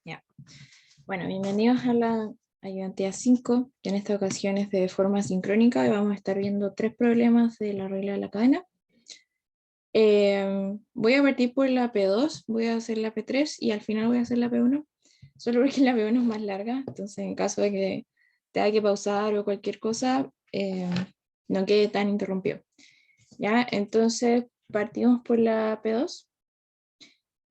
Ya. Bueno, bienvenidos a la ayudantía 5, que en esta ocasión es de forma sincrónica y vamos a estar viendo 3 problemas de la regla de la cadena. Voy a partir por la P2, voy a hacer la P3 y al final voy a hacer la P1, solo porque la P1 es más larga, entonces en caso de que tenga que pausar o cualquier cosa, no quede tan interrumpido. ¿Ya? Entonces partimos por la P2.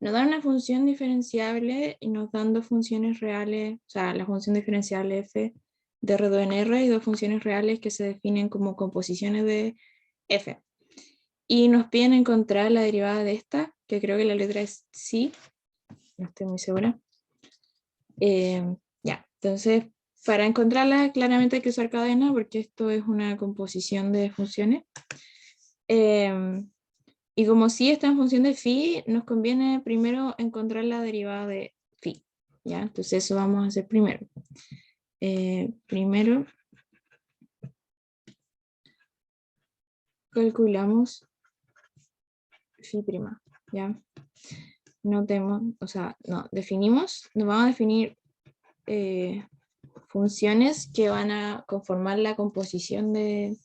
Nos dan una función diferenciable y nos dan dos funciones reales, o sea, la función diferenciable f de R2 en R y dos funciones reales que se definen como composiciones de f. Y nos piden encontrar la derivada de esta, que creo que la letra es sí, no estoy muy segura. Ya, entonces, para encontrarla claramente hay que usar cadena porque esto es una composición de funciones. Y como sí está en función de phi, nos conviene primero encontrar la derivada de phi. ¿Ya? Entonces eso vamos a hacer primero. Primero calculamos phi prima. ¿Ya? Notemos, o sea, no, definimos, nos vamos a definir funciones que van a conformar la composición de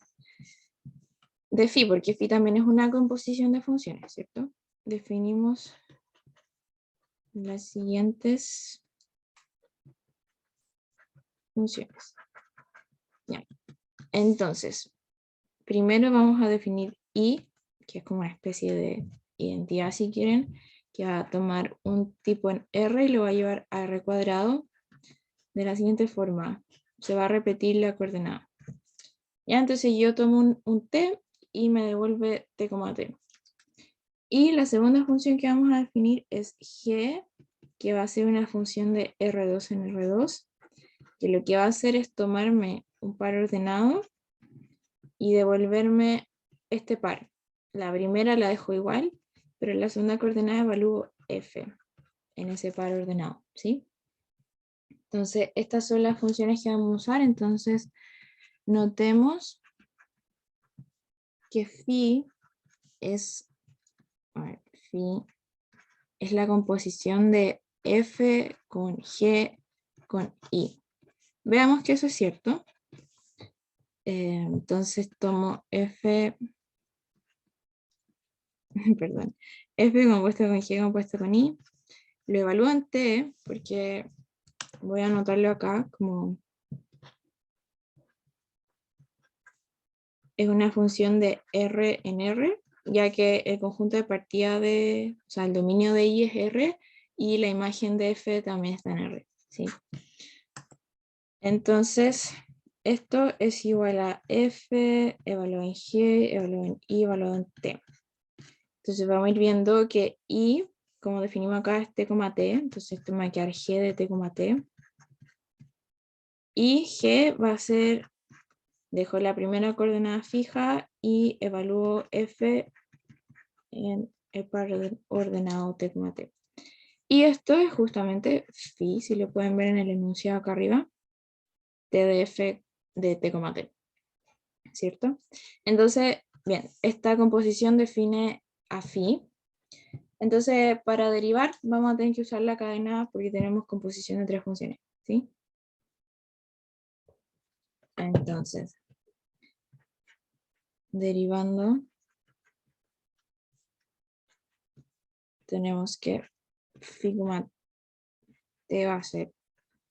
phi, porque phi también es una composición de funciones, ¿cierto? Definimos las siguientes funciones. Ya. Entonces, primero vamos a definir I, que es como una especie de identidad si quieren, que va a tomar un tipo en R y lo va a llevar a R cuadrado de la siguiente forma. Se va a repetir la coordenada. Ya, entonces yo tomo un T y me devuelve T, T. Y la segunda función que vamos a definir es G, que va a ser una función de R2 en R2, que lo que va a hacer es tomarme un par ordenado y devolverme este par. La primera la dejo igual, pero en la segunda coordenada evalúo f en ese par ordenado, ¿sí? Entonces, estas son las funciones que vamos a usar. Entonces, notemos que phi es, phi es la composición de f con g con i. Veamos que eso es cierto. Entonces tomo f, perdón, f compuesto con g compuesto con i, lo evalúo en t porque voy a anotarlo acá como es una función de R en R, ya que el conjunto de partida o sea, el dominio de I es R y la imagen de F también está en R, ¿sí? Entonces, esto es igual a F evaluado en G, evaluado en I, evaluado en T. Entonces vamos a ir viendo que I, como definimos acá, es T, T, entonces esto me va a quedar G de T, T. Y G va a ser, dejo la primera coordenada fija y evalúo F en el par ordenado T, T. Y esto es justamente phi, si lo pueden ver en el enunciado acá arriba, T de F de T, T, ¿cierto? Entonces, bien, esta composición define a phi. Entonces, para derivar, vamos a tener que usar la cadena porque tenemos composición de tres funciones, ¿sí? Entonces, derivando, tenemos que phi, t va a ser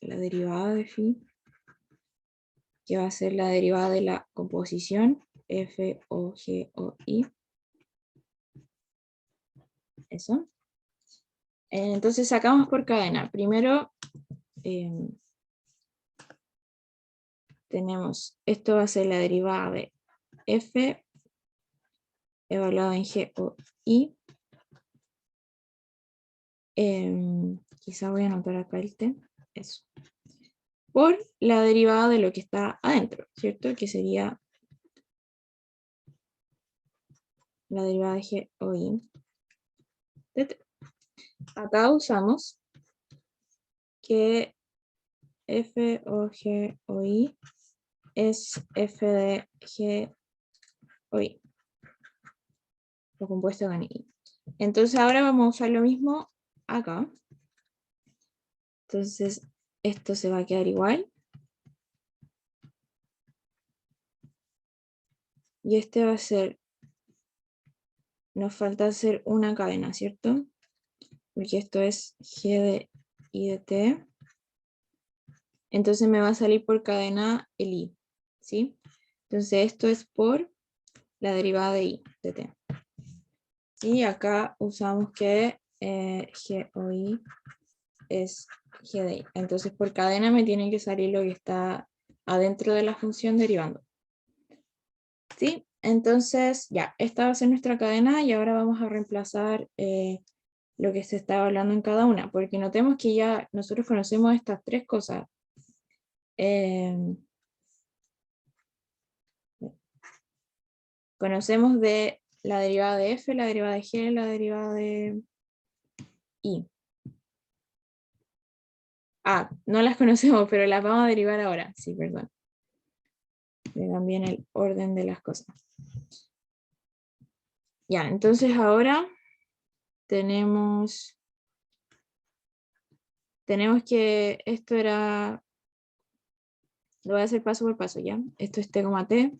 la derivada de phi, que va a ser la derivada de la composición f o g o i. Eso. Entonces sacamos por cadena. Primero tenemos, esto va a ser la derivada de f evaluado en g o i. Quizá voy a anotar acá el t. Eso. Por la derivada de lo que está adentro, ¿cierto? Que sería la derivada de g o i de t. Acá usamos que f o g o i es f de g o i, lo compuesto con i. Entonces ahora vamos a usar lo mismo acá. Entonces, esto se va a quedar igual. Y este va a ser, nos falta hacer una cadena, ¿cierto? Porque esto es G de I de T. Entonces me va a salir por cadena el I, ¿sí? Entonces esto es por la derivada de I de T. Y acá usamos que G o I es G de I. Entonces por cadena me tiene que salir lo que está adentro de la función derivando. ¿Sí? Entonces ya, esta va a ser nuestra cadena y ahora vamos a reemplazar lo que se estaba hablando en cada una, porque notemos que ya nosotros conocemos estas tres cosas. Conocemos de la derivada de f, la derivada de g, la derivada de i. Ah, no las conocemos, pero las vamos a derivar ahora. Sí, perdón. Le cambié el orden de las cosas. Ya, entonces ahora tenemos que, esto era, lo voy a hacer paso por paso, ¿ya? Esto es t, t.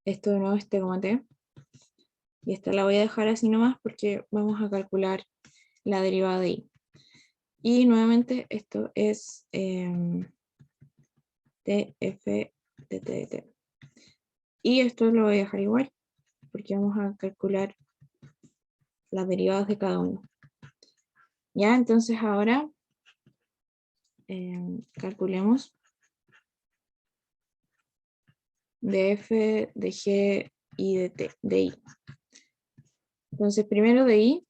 Esto de nuevo es t, t. Y esta la voy a dejar así nomás porque vamos a calcular la derivada de i. Y nuevamente esto es tf de t de t. Y esto lo voy a dejar igual porque vamos a calcular las derivadas de cada uno. Ya, entonces ahora calculemos de f, de g y de t, de i. Entonces primero de i,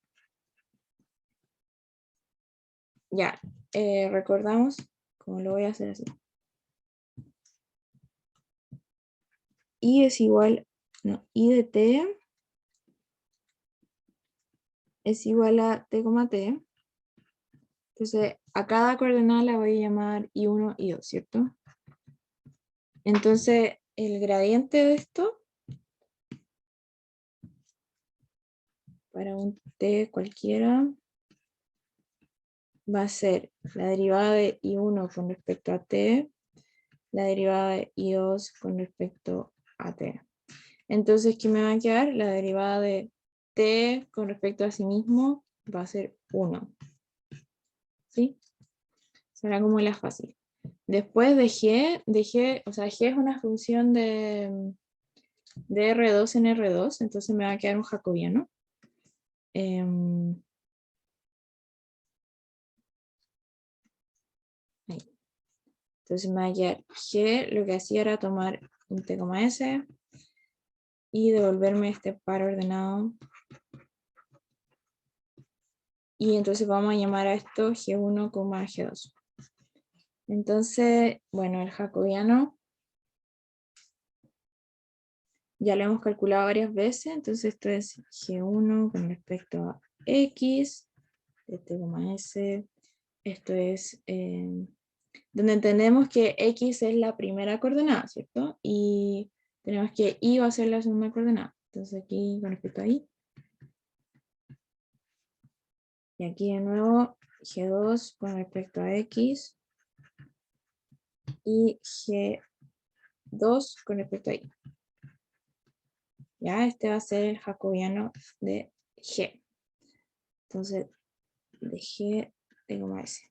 ya, recordamos, como lo voy a hacer así. I es igual, no, i de t es igual a t, t. Entonces a cada coordenada la voy a llamar i1, i2, ¿cierto? Entonces el gradiente de esto, para un t cualquiera, va a ser la derivada de i1 con respecto a t, la derivada de i2 con respecto a t. Entonces, ¿qué me va a quedar? La derivada de t con respecto a sí mismo va a ser 1. ¿Sí? Será como la fácil. Después de g, o sea, g es una función de R2 en R2, entonces me va a quedar un jacobiano. Ahí. Entonces me va a quedar g, lo que hacía era tomar un t, s y devolverme este par ordenado. Y entonces vamos a llamar a esto G1, G2. Entonces, bueno, el jacobiano ya lo hemos calculado varias veces, entonces esto es G1 con respecto a X, de t, s. Esto es donde entendemos que X es la primera coordenada, ¿cierto? Y tenemos que Y va a ser la segunda coordenada. Entonces aquí con respecto a Y. Y aquí de nuevo G2 con respecto a X. Y G2 con respecto a Y. Ya, este va a ser el jacobiano de G. Entonces, de G, T, S.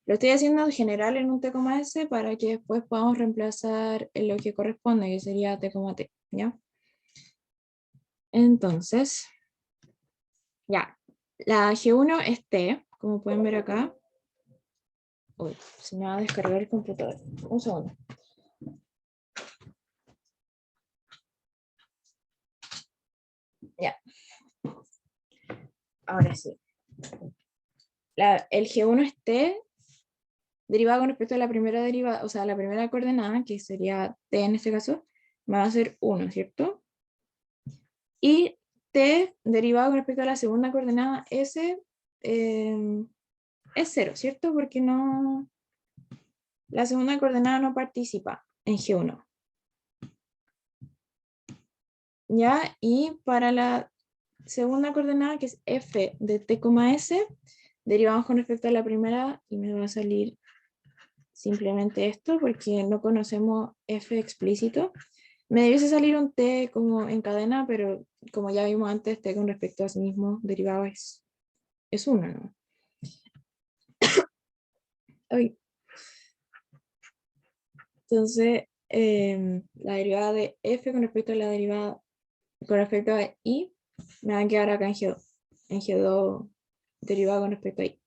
Lo estoy haciendo en general en un T, S para que después podamos reemplazar en lo que corresponde, que sería T, T. ¿Ya? Entonces, ya. La G1 es T, como pueden ver acá. Uy, se me va a descargar el computador. Un segundo. Ya. Ahora sí. El G1 es T, derivada con respecto a la primera derivada, o sea, la primera coordenada, que sería t en este caso, va a ser 1, ¿cierto? Y t derivado con respecto a la segunda coordenada s es 0, ¿cierto? Porque no, la segunda coordenada no participa en G1. ¿Ya? Y para la segunda coordenada, que es f de t, s, derivamos con respecto a la primera y me va a salir simplemente esto porque no conocemos f explícito. Me debiese salir un t como en cadena, pero como ya vimos antes, t con respecto a sí mismo derivado es 1, ¿no? Ay. Entonces, la derivada de f con respecto a la derivada con respecto a i me va a quedar acá en G2. En G2 derivada con respecto a i.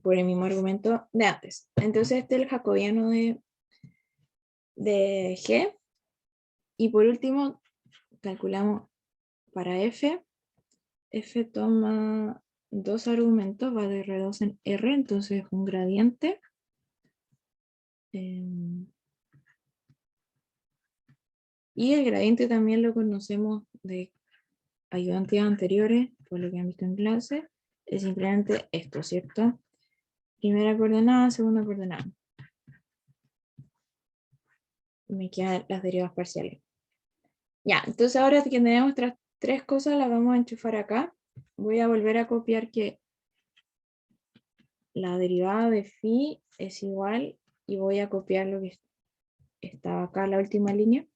Por el mismo argumento de antes. Entonces este es el jacobiano de G. Y por último, calculamos para f. F toma dos argumentos, va de R2 en R, entonces es un gradiente. Y el gradiente también lo conocemos de ayudantes anteriores, por lo que han visto en clase. Es simplemente esto, ¿cierto? Primera coordenada, segunda coordenada. Me quedan las derivadas parciales. Ya, entonces ahora que tenemos estas tres cosas, las vamos a enchufar acá. Voy a volver a copiar que la derivada de phi es igual y voy a copiar lo que estaba acá, la última línea.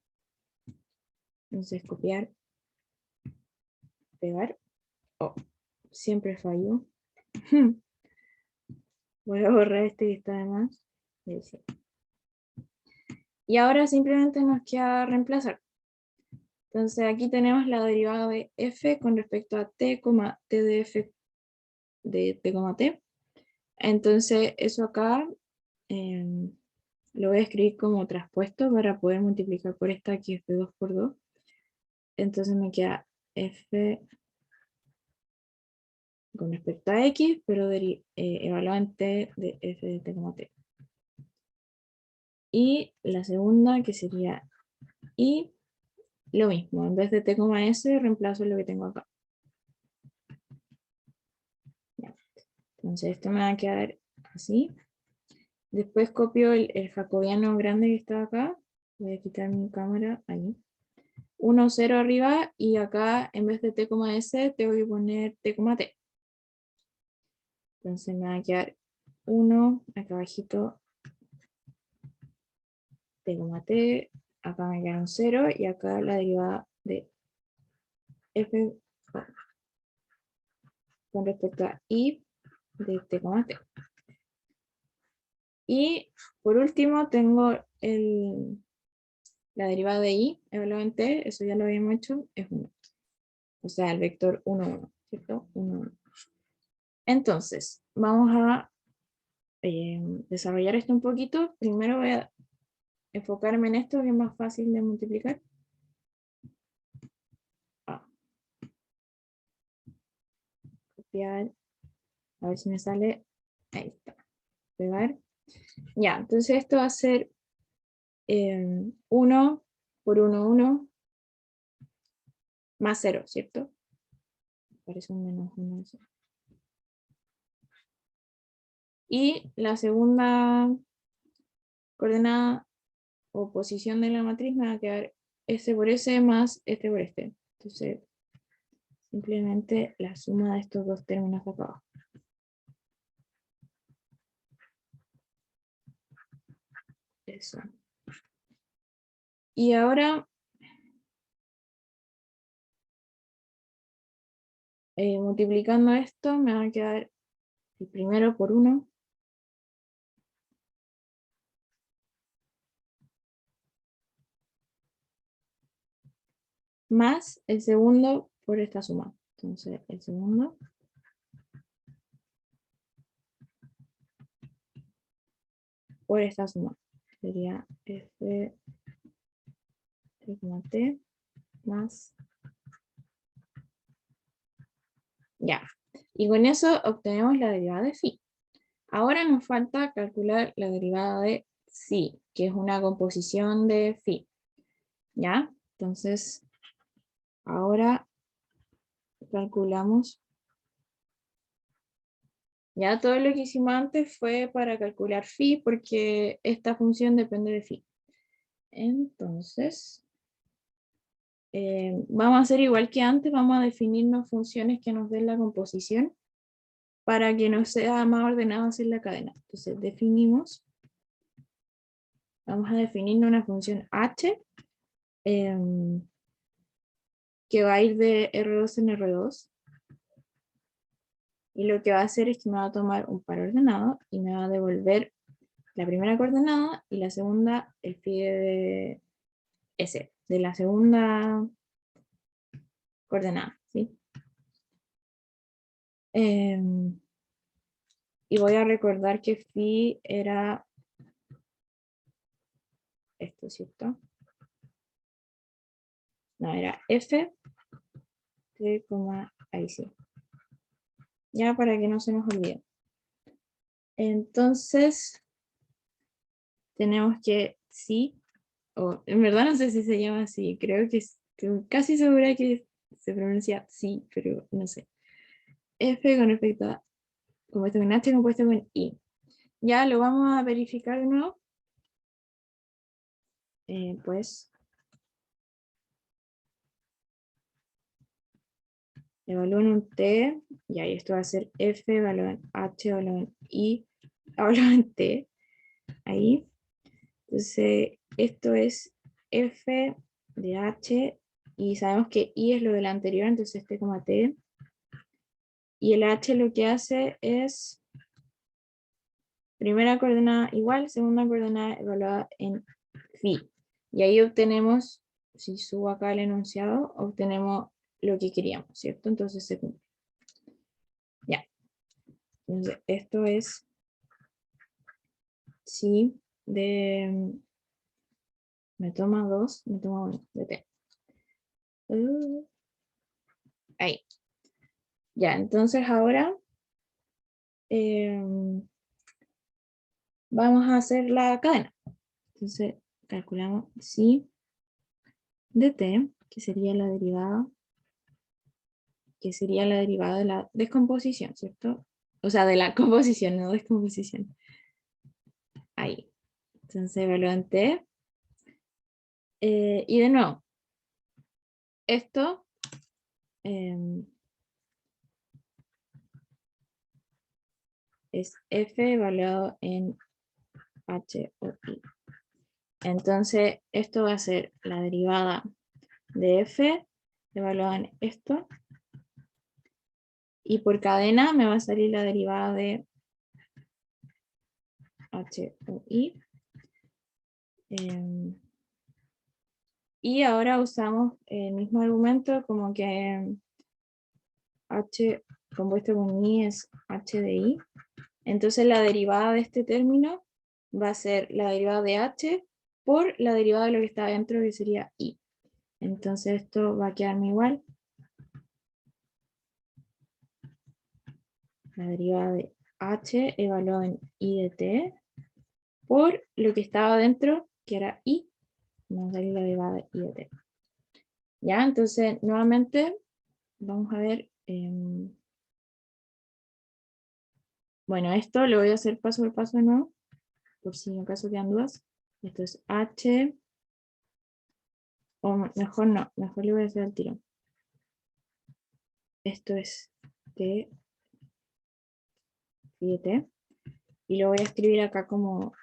Entonces copiar, pegar. Oh, siempre fallo. Voy a borrar este que está de más. Y ahora simplemente nos queda reemplazar. Entonces aquí tenemos la derivada de f con respecto a t, t de f de t, t. Entonces eso acá lo voy a escribir como traspuesto para poder multiplicar por esta que es de 2 por 2. Entonces me queda f con respecto a x, pero evaluado en t de f de t, t. Y la segunda que sería y lo mismo, en vez de t, s reemplazo lo que tengo acá. Ya. Entonces esto me va a quedar así. Después copio el jacobiano grande que está acá. Voy a quitar mi cámara ahí. 1, 0 arriba y acá en vez de t, s tengo que poner t, t. Entonces me va a quedar 1 acá abajito t, t. Acá me queda un 0 y acá la derivada de f con respecto a i de t, t. Y por último tengo la derivada de i evaluada en t, eso ya lo habíamos hecho, es 1. O sea, el vector 1, 1, ¿cierto? 1, 1. Entonces, vamos a desarrollar esto un poquito. Primero voy a enfocarme en esto, que es más fácil de multiplicar. Copiar, a ver si me sale. Ahí está. Pegar. Ya, entonces esto va a ser 1 por 1, 1, más 0, ¿cierto? Parece un menos 1 eso. Y la segunda coordenada o posición de la matriz me va a quedar este por ese más este por este. Entonces, simplemente la suma de estos dos términos de acá abajo. Eso. Y ahora multiplicando esto me va a quedar el primero por 1 más el segundo por esta suma. Entonces el segundo por esta suma sería f t más. Ya. Y con eso obtenemos la derivada de phi. Ahora nos falta calcular la derivada de psi, que es una composición de phi. ¿Ya? Entonces, ahora calculamos. Ya todo lo que hicimos antes fue para calcular phi, porque esta función depende de phi. Entonces, vamos a hacer igual que antes, vamos a definirnos funciones que nos den la composición para que nos sea más ordenado hacer la cadena. Entonces vamos a definir una función h que va a ir de R2 en R2. Y lo que va a hacer es que me va a tomar un par ordenado y me va a devolver la primera coordenada y la segunda, el phi de S, de la segunda coordenada, ¿sí? Y voy a recordar que phi era esto, ¿cierto? No, era f de coma, ahí sí. Ya para que no se nos olvide. Entonces, tenemos que sí, o en verdad no sé si se llama así, creo que estoy casi segura que se pronuncia sí, pero no sé. F con respecto a compuesto con H compuesto con I. Ya lo vamos a verificar de nuevo. Pues evalúen un T, y ahí esto va a ser F, evalúen H, evalúen I, evalúen T, ahí. Entonces, esto es F de H, y sabemos que I es lo del anterior, entonces T, T. Y el H lo que hace es primera coordenada igual, segunda coordenada evaluada en phi. Y ahí obtenemos, si subo acá el enunciado, obtenemos lo que queríamos, ¿cierto? Entonces se cumple. Ya. Entonces, esto es sí de me toma 2, me toma 1 de t. Ahí. Ya, entonces ahora vamos a hacer la cadena. Entonces calculamos sí de t, que sería la derivada de la descomposición, ¿cierto? O sea, de la composición, no descomposición. Ahí. Entonces evalúan t. Y de nuevo, esto es f evaluado en h o i. Entonces, esto va a ser la derivada de f evaluada en esto. Y por cadena me va a salir la derivada de h o i. Y ahora usamos el mismo argumento, como que h compuesto con i es h de i. Entonces la derivada de este término va a ser la derivada de h por la derivada de lo que está dentro, que sería i. Entonces esto va a quedarme igual. La derivada de h evaluada en i de t por lo que estaba dentro, que era i. Vamos a salir la derivada de i de t. Ya, entonces nuevamente vamos a ver. Bueno, esto lo voy a hacer paso por paso de nuevo, por si acaso quedan dudas. Esto es h, o mejor no, mejor le voy a hacer al tiro. Esto es t, phi de t, y lo voy a escribir acá como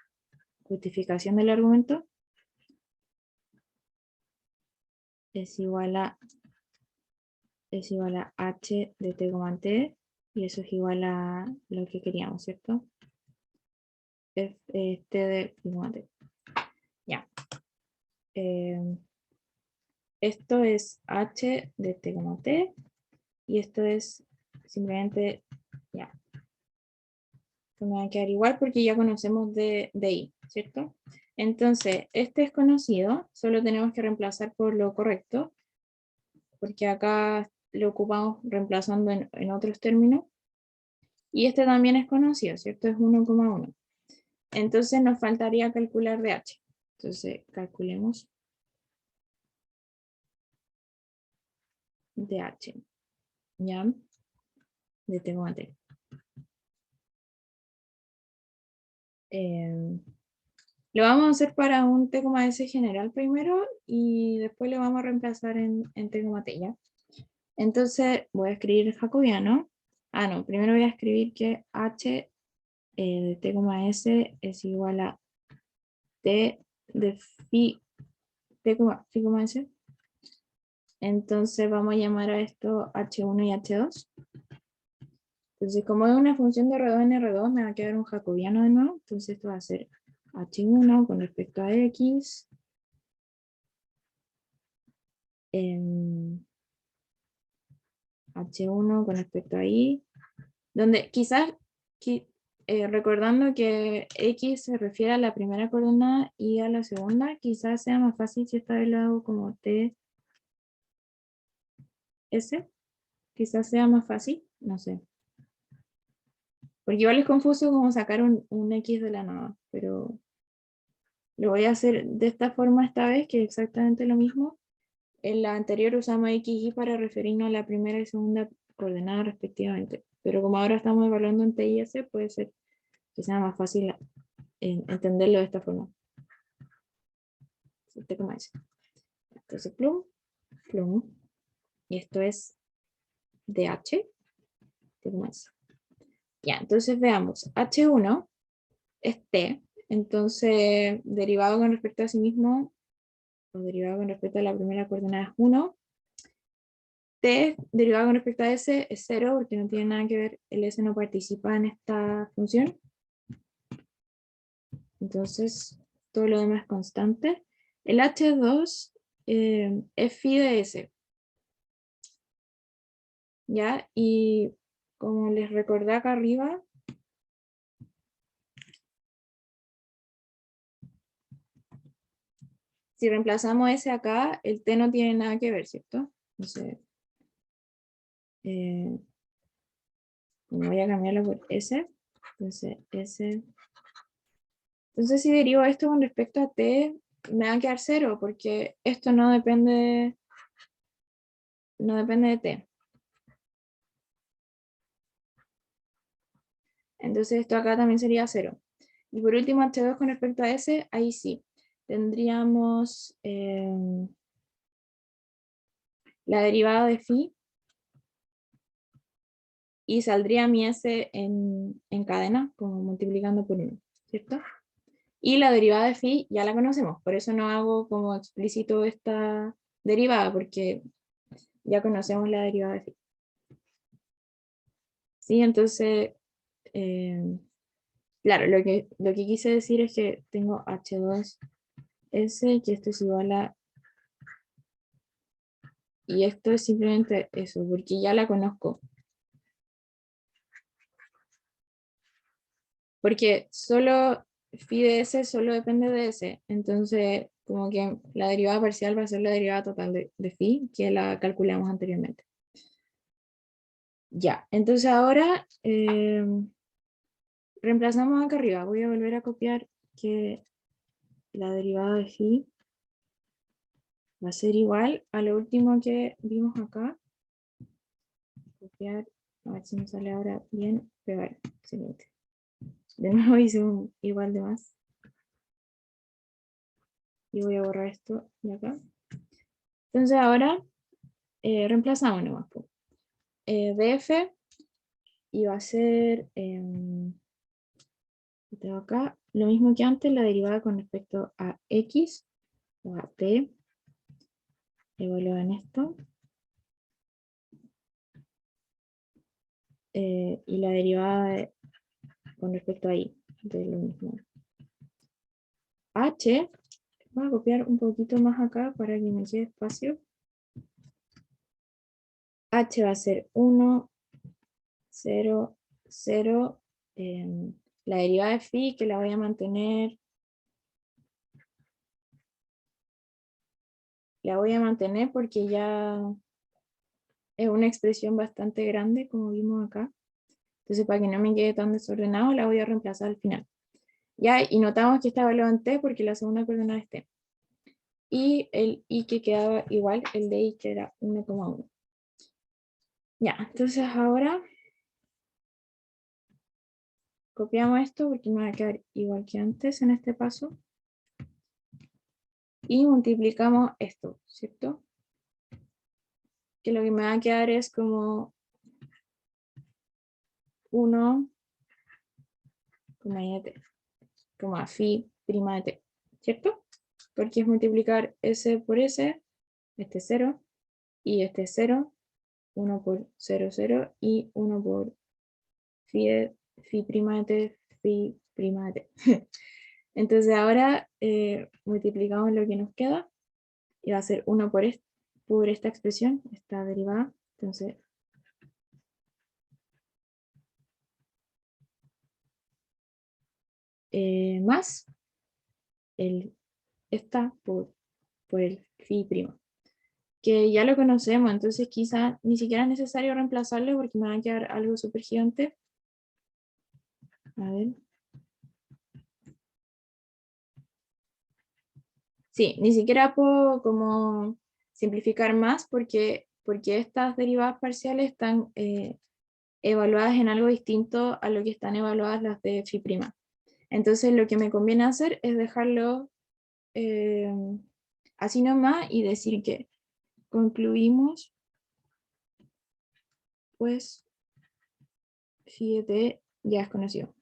justificación del argumento. Es igual a h de t, t, y eso es igual a lo que queríamos, ¿cierto? F, t de t. Ya. Esto es h de t, t, y esto es simplemente, ya, me va a quedar igual porque ya conocemos de i, ¿cierto? Entonces, este es conocido, solo tenemos que reemplazar por lo correcto, porque acá lo ocupamos reemplazando en otros términos. Y este también es conocido, ¿cierto? Es 1,1. Entonces nos faltaría calcular de h. Entonces, calculemos de h, ¿ya? De t, t. Lo vamos a hacer para un T, S general primero y después lo vamos a reemplazar en T, T, ¿ya? Entonces voy a escribir jacobiano. Ah, no, primero voy a escribir que H de T, S es igual a T de phi, phi, S. Entonces vamos a llamar a esto H1 y H2. Entonces, como es una función de R2 en R2, me va a quedar un jacobiano de nuevo. Entonces esto va a ser H1 con respecto a X. H1 con respecto a Y. Donde quizás, recordando que X se refiere a la primera coordenada y a la segunda, quizás sea más fácil si esta vez lo hago como T, S. Quizás sea más fácil, no sé. Porque igual es confuso como sacar un X de la nada, pero lo voy a hacer de esta forma esta vez, que es exactamente lo mismo. En la anterior usamos X y para referirnos a la primera y segunda coordenada respectivamente. Pero como ahora estamos evaluando en T y S, puede ser que sea más fácil entenderlo de esta forma. T, S. Entonces, plum, plum. Y esto es DH, T, S. Ya, entonces veamos. H1 es T, entonces derivado con respecto a sí mismo, o derivado con respecto a la primera coordenada es 1. T derivado con respecto a S es 0 porque no tiene nada que ver, el S no participa en esta función. Entonces todo lo demás es constante. El H2 es phi de S. ¿Ya? Y como les recordé acá arriba, si reemplazamos S acá, el T no tiene nada que ver, ¿cierto? Entonces, voy a cambiarlo por S. Entonces, S. Entonces, si derivo esto con respecto a T, me va a quedar 0, porque esto no depende de T. Entonces, esto acá también sería 0. Y por último, H2 con respecto a S, ahí sí. Tendríamos la derivada de phi y saldría mi S en cadena, como multiplicando por 1, ¿cierto? Y la derivada de phi ya la conocemos, por eso no hago como explícito esta derivada, porque ya conocemos la derivada de phi. Sí, entonces, claro, lo que quise decir es que tengo H2S, que esto es igual a... Y esto es simplemente eso, porque ya la conozco. Porque solo phi de S solo depende de S. Entonces, como que la derivada parcial va a ser la derivada total de phi, que la calculamos anteriormente. Ya, entonces ahora reemplazamos acá arriba. Voy a volver a copiar que la derivada de phi va a ser igual a lo último que vimos acá. Copiar, a ver si me sale ahora bien, pegar. Excelente. De nuevo hice un igual de más. Y voy a borrar esto de acá. Entonces ahora reemplazamos nomás. DF y va a ser, tengo acá, lo mismo que antes, la derivada con respecto a X o a T. Evalúen esto. Y la derivada con respecto a Y, de lo mismo. H, voy a copiar un poquito más acá para que me quede espacio. H va a ser 1, 0, 0. La derivada de phi, que la voy a mantener. La voy a mantener porque ya es una expresión bastante grande, como vimos acá. Entonces, para que no me quede tan desordenado, la voy a reemplazar al final. Ya, y notamos que está evaluado en T porque la segunda coordenada es T. Y el I que quedaba igual, el de I que era 1,1. Ya, entonces ahora copiamos esto porque me va a quedar igual que antes en este paso. y multiplicamos esto, ¿cierto? Que lo que me va a quedar es como 1, y t, como a phi prima de t, ¿cierto? Porque es multiplicar s por s, este 0, y este 0, 1 por 0, 0, y 1 por phi prima de t, phi prima de t. Entonces ahora multiplicamos lo que nos queda, y va a ser 1 por esta expresión, esta derivada. Entonces, más esta por el phi prima, que ya lo conocemos, entonces quizá ni siquiera es necesario reemplazarlo porque me va a quedar algo súper gigante. A ver. Sí, ni siquiera puedo como simplificar más porque estas derivadas parciales están evaluadas en algo distinto a lo que están evaluadas las de phi prima. Entonces lo que me conviene hacer es dejarlo así nomás y decir que concluimos pues phi de t ya es conocido.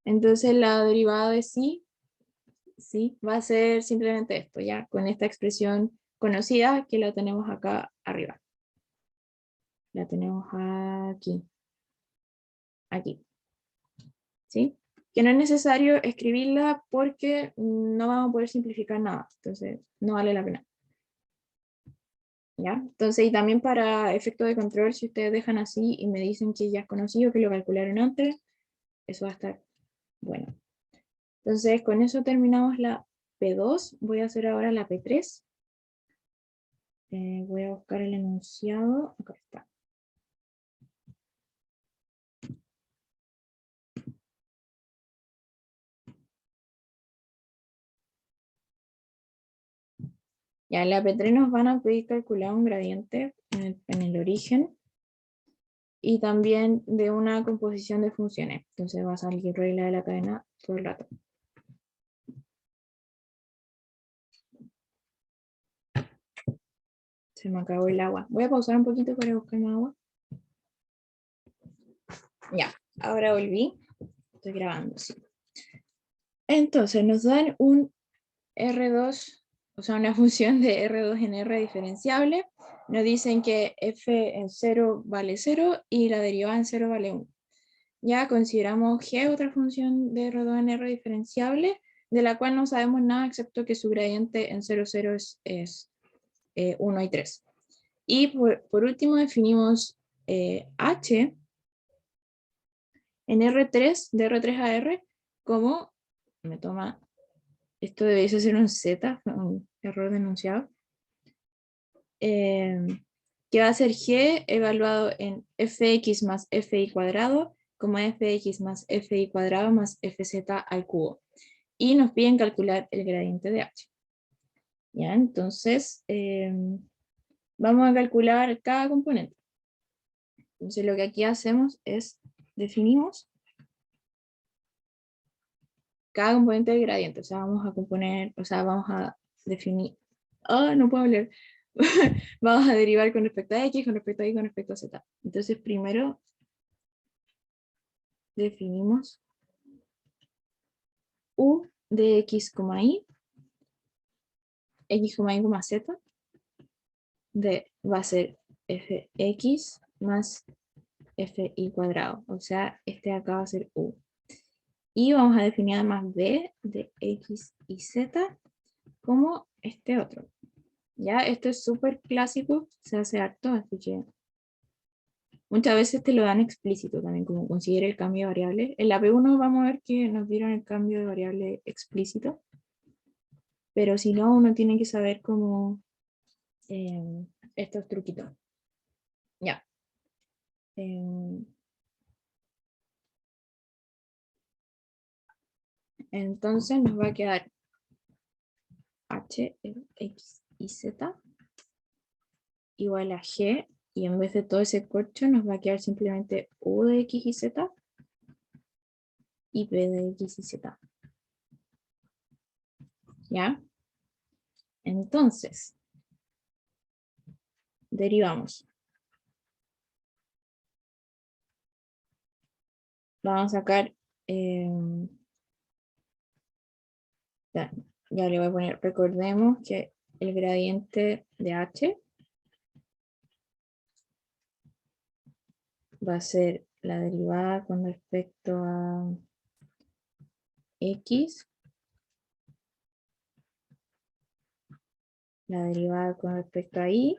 Entonces la derivada de sí va a ser simplemente esto, ya con esta expresión conocida que la tenemos acá arriba. La tenemos aquí, ¿sí? Que no es necesario escribirla porque no vamos a poder simplificar nada, entonces no vale la pena. ¿Ya? Entonces, y también para efecto de control, si ustedes dejan así y me dicen que ya es conocido, que lo calcularon antes, eso va a estar bueno. Entonces, con eso terminamos la P2, voy a hacer ahora la P3. Voy a buscar el enunciado, acá está. Ya en la P3 nos van a pedir calcular un gradiente en el origen y también de una composición de funciones. Entonces va a salir regla de la cadena todo el rato. Se me acabó el agua. Voy a pausar un poquito para buscar más agua. Ya, ahora volví. Estoy grabando, sí. Entonces nos dan un R2, o sea, una función de R2 en R diferenciable. Nos dicen que f en 0 vale 0 y la derivada en 0 vale 1. Ya consideramos G otra función de R2 en R diferenciable, de la cual no sabemos nada excepto que su gradiente en 0, 0 es 1 y 3. Y por último definimos H en R3, de R3 a R, como, me toma, esto debería ser un Z, un error denunciado, que va a ser G evaluado en fx más fi cuadrado, como fx más fi cuadrado más fz al cubo. Y nos piden calcular el gradiente de h. ¿Ya? Entonces, vamos a calcular cada componente. Entonces, lo que aquí hacemos es definimos cada componente del gradiente. O sea, vamos a definir. Oh, no puedo hablar. Vamos a derivar con respecto a x, con respecto a y, con respecto a z. Entonces, primero definimos u de x, y, x, y, z, va a ser fx más fi cuadrado. O sea, este de acá va a ser u. Y vamos a definir además b de x y z como este otro. Ya, esto es súper clásico, se hace harto, así que muchas veces te lo dan explícito también, como considera el cambio de variable. En la P1 vamos a ver que nos dieron el cambio de variable explícito, pero si no, uno tiene que saber cómo estos truquitos. Ya. Entonces nos va a quedar h, x y z igual a g, y en vez de todo ese corcho nos va a quedar simplemente u de x y z y b de x y z. ¿Ya? Entonces, derivamos. Vamos a sacar, ya le voy a poner, recordemos que el gradiente de h va a ser la derivada con respecto a x, la derivada con respecto a y,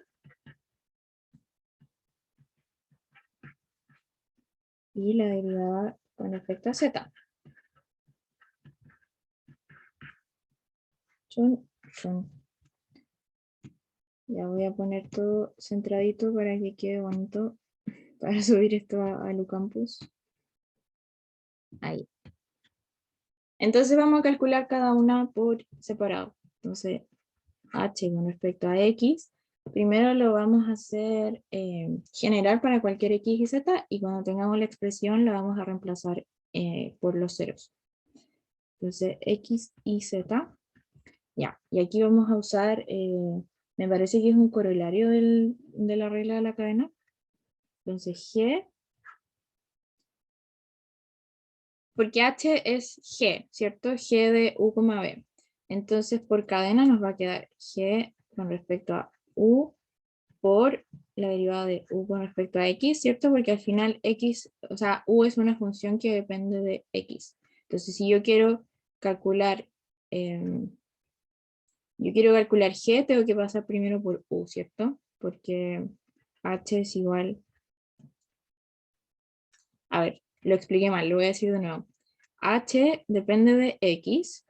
y la derivada con respecto a z. Chun, chun. Ya voy a poner todo centradito para que quede bonito para subir esto a Lucampus. Ahí. Entonces vamos a calcular cada una por separado. Entonces, h con respecto a x, primero lo vamos a hacer general para cualquier x y z, y cuando tengamos la expresión la vamos a reemplazar por los ceros. Entonces, x y z, ya. Y aquí vamos a usar, me parece que es un corolario de la regla de la cadena. Entonces, g, porque h es g, ¿cierto? G de u, b. Entonces, por cadena nos va a quedar g con respecto a u por la derivada de u con respecto a x, ¿cierto? Porque al final x, o sea, u es una función que depende de x. Entonces, si yo quiero calcular, g, tengo que pasar primero por u, ¿cierto? Porque h es igual, a ver, lo expliqué mal, lo voy a decir de nuevo. H depende de x,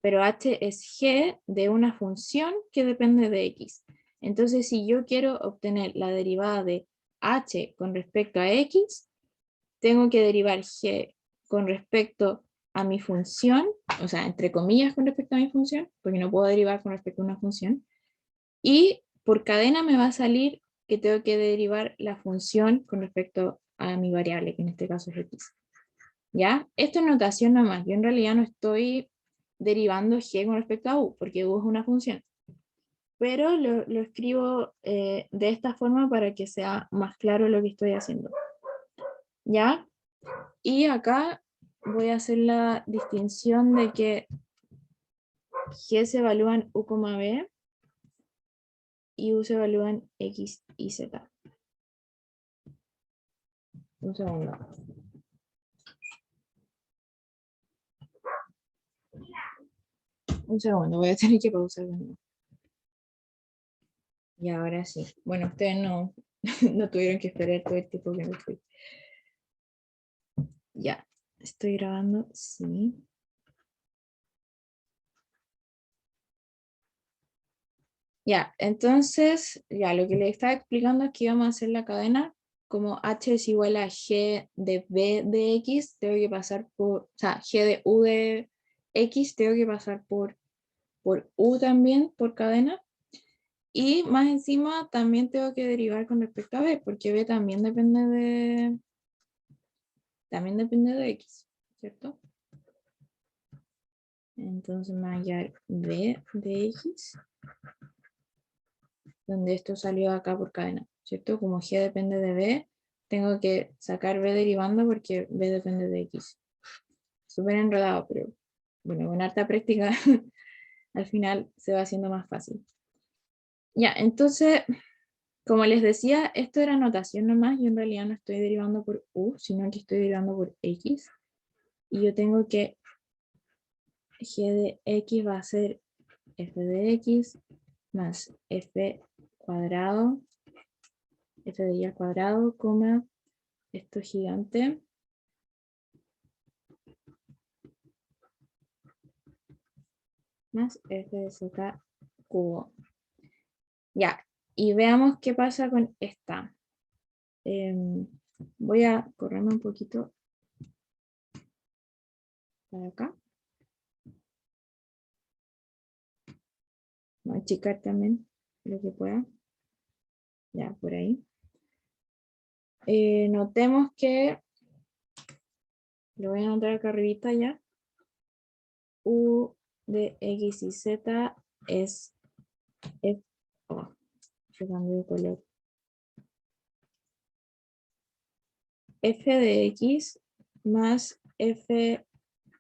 pero h es g de una función que depende de x. Entonces, si yo quiero obtener la derivada de h con respecto a x, tengo que derivar g con respecto a mi función, o sea, entre comillas con respecto a mi función, porque no puedo derivar con respecto a una función, y por cadena me va a salir que tengo que derivar la función con respecto a mi variable, que en este caso es x. ¿Ya? Esto es notación nomás, yo en realidad no estoy derivando g con respecto a u, porque u es una función. Pero lo escribo de esta forma para que sea más claro lo que estoy haciendo. ¿Ya? Y acá voy a hacer la distinción de que g se evalúa en u, b, y u se evalúa en x y z. Un segundo. Un segundo, voy a tener que pausar de nuevo. Y ahora sí. Bueno, ustedes no, no tuvieron que esperar todo el tiempo que me fui. Ya, estoy grabando, sí. Ya, entonces, ya lo que le estaba explicando es que íbamos a hacer la cadena, como h es igual a g de b de x, tengo que pasar por, o sea, g de u de x, tengo que pasar por u también, por cadena, y más encima también tengo que derivar con respecto a b, porque b también depende de x, ¿cierto? Entonces me va a quedar b de x, donde esto salió acá por cadena, ¿cierto? Como g depende de b, tengo que sacar b derivando porque b depende de x. Súper enredado, pero bueno, con harta práctica al final se va haciendo más fácil. Ya, entonces, como les decía, esto era notación nomás, yo en realidad no estoy derivando por u, sino que estoy derivando por x. Y yo tengo que g de x va a ser f de x más f cuadrado, f de y al cuadrado, coma, esto gigante, más f de z cubo. Ya, y veamos qué pasa con esta. Voy a correrme un poquito para acá. Voy a achicar también lo que pueda. Ya, por ahí. Notemos que, lo voy a anotar acá arribita ya, u de x y z es f, oh, yo cambié de color. F de x más f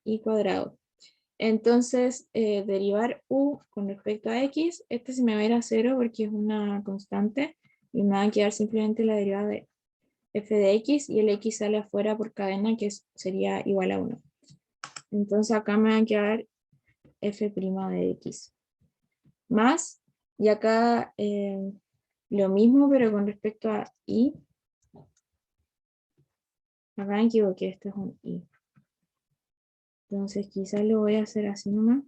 y cuadrado. Entonces, derivar u con respecto a x, este se me va a ir a 0 porque es una constante y me va a quedar simplemente la derivada de f de x y el x sale afuera por cadena que sería igual a 1. Entonces acá me va a quedar f' de x más, y acá lo mismo pero con respecto a y. Acá me equivoqué, esto es un y. Entonces quizás lo voy a hacer así nomás.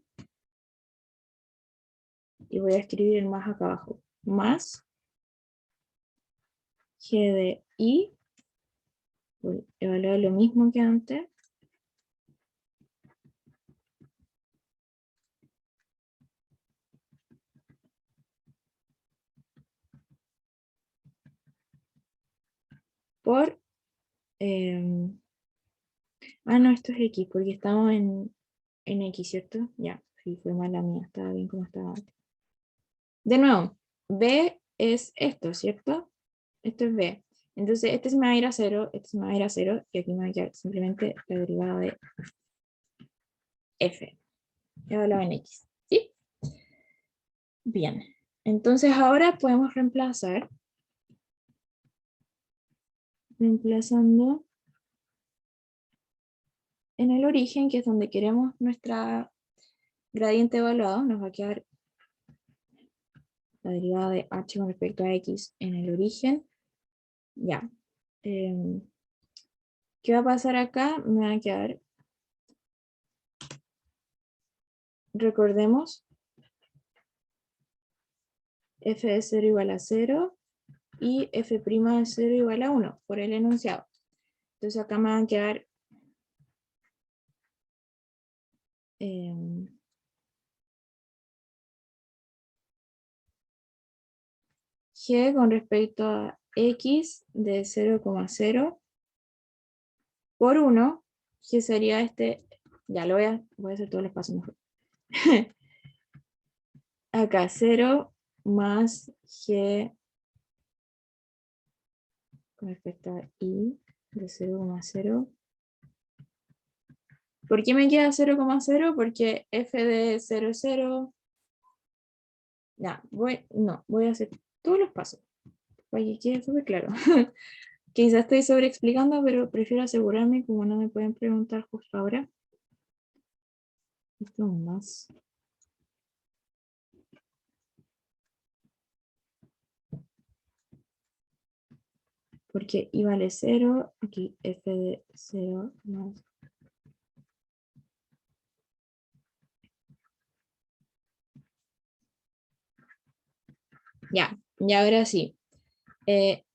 Y voy a escribir el más acá abajo. Más g de i. Voy a evaluar lo mismo que antes. Por... no, esto es x, porque estamos en x, ¿cierto? Ya, sí, fue mala mía, estaba bien como estaba antes. De nuevo, b es esto, ¿cierto? Esto es b. Entonces, este se me va a ir a 0, este se me va a ir a 0, y aquí me va a quedar simplemente la derivada de f, evaluado en x, ¿sí? Bien, entonces ahora podemos reemplazando en el origen, que es donde queremos nuestra gradiente evaluado, nos va a quedar la derivada de h con respecto a x en el origen. Ya. ¿Qué va a pasar acá? Me va a quedar, recordemos, f de 0 igual a 0 y f' de 0 igual a 1 por el enunciado. Entonces acá me van a quedar g con respecto a x de 0,0 por 1, que sería este, ya lo voy a hacer todos los pasos mejor. Acá 0 más g con respecto a i de 0,0. ¿Por qué me queda 0,0? Porque f de 0, 0. Ya, voy a hacer todos los pasos para que quede súper claro. Quizás estoy sobreexplicando, pero prefiero asegurarme, como no me pueden preguntar justo ahora. Esto más. Porque i vale 0, aquí f de 0 más. Ya, y ahora sí.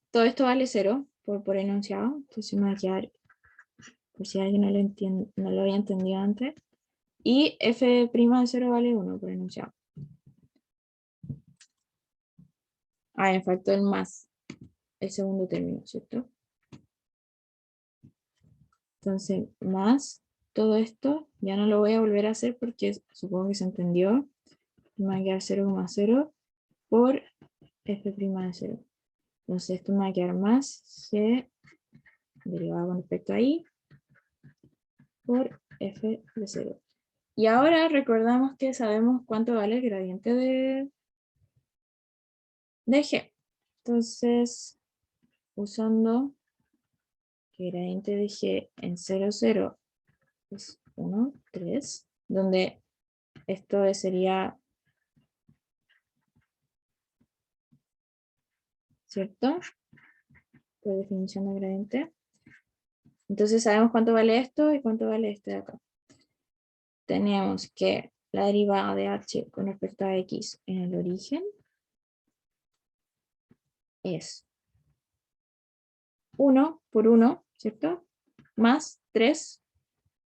Todo esto vale 0 por enunciado, entonces me va a quedar, por si alguien no lo había entendido antes. Y f' de 0 vale 1 por enunciado. Me faltó el más, el segundo término, ¿cierto? Entonces, más todo esto, ya no lo voy a volver a hacer porque supongo que se entendió. Me va a quedar 0,0 por f' de 0. Entonces, esto me va a quedar más g derivado con respecto a i por f de 0. Y ahora recordamos que sabemos cuánto vale el gradiente de g. Entonces, usando que gradiente de g en 0, 0 es 1, 3, donde esto sería, ¿cierto? Por definición de gradiente. Entonces sabemos cuánto vale esto y cuánto vale este de acá. Tenemos que la derivada de h con respecto a x en el origen es 1 por 1, ¿cierto? Más 3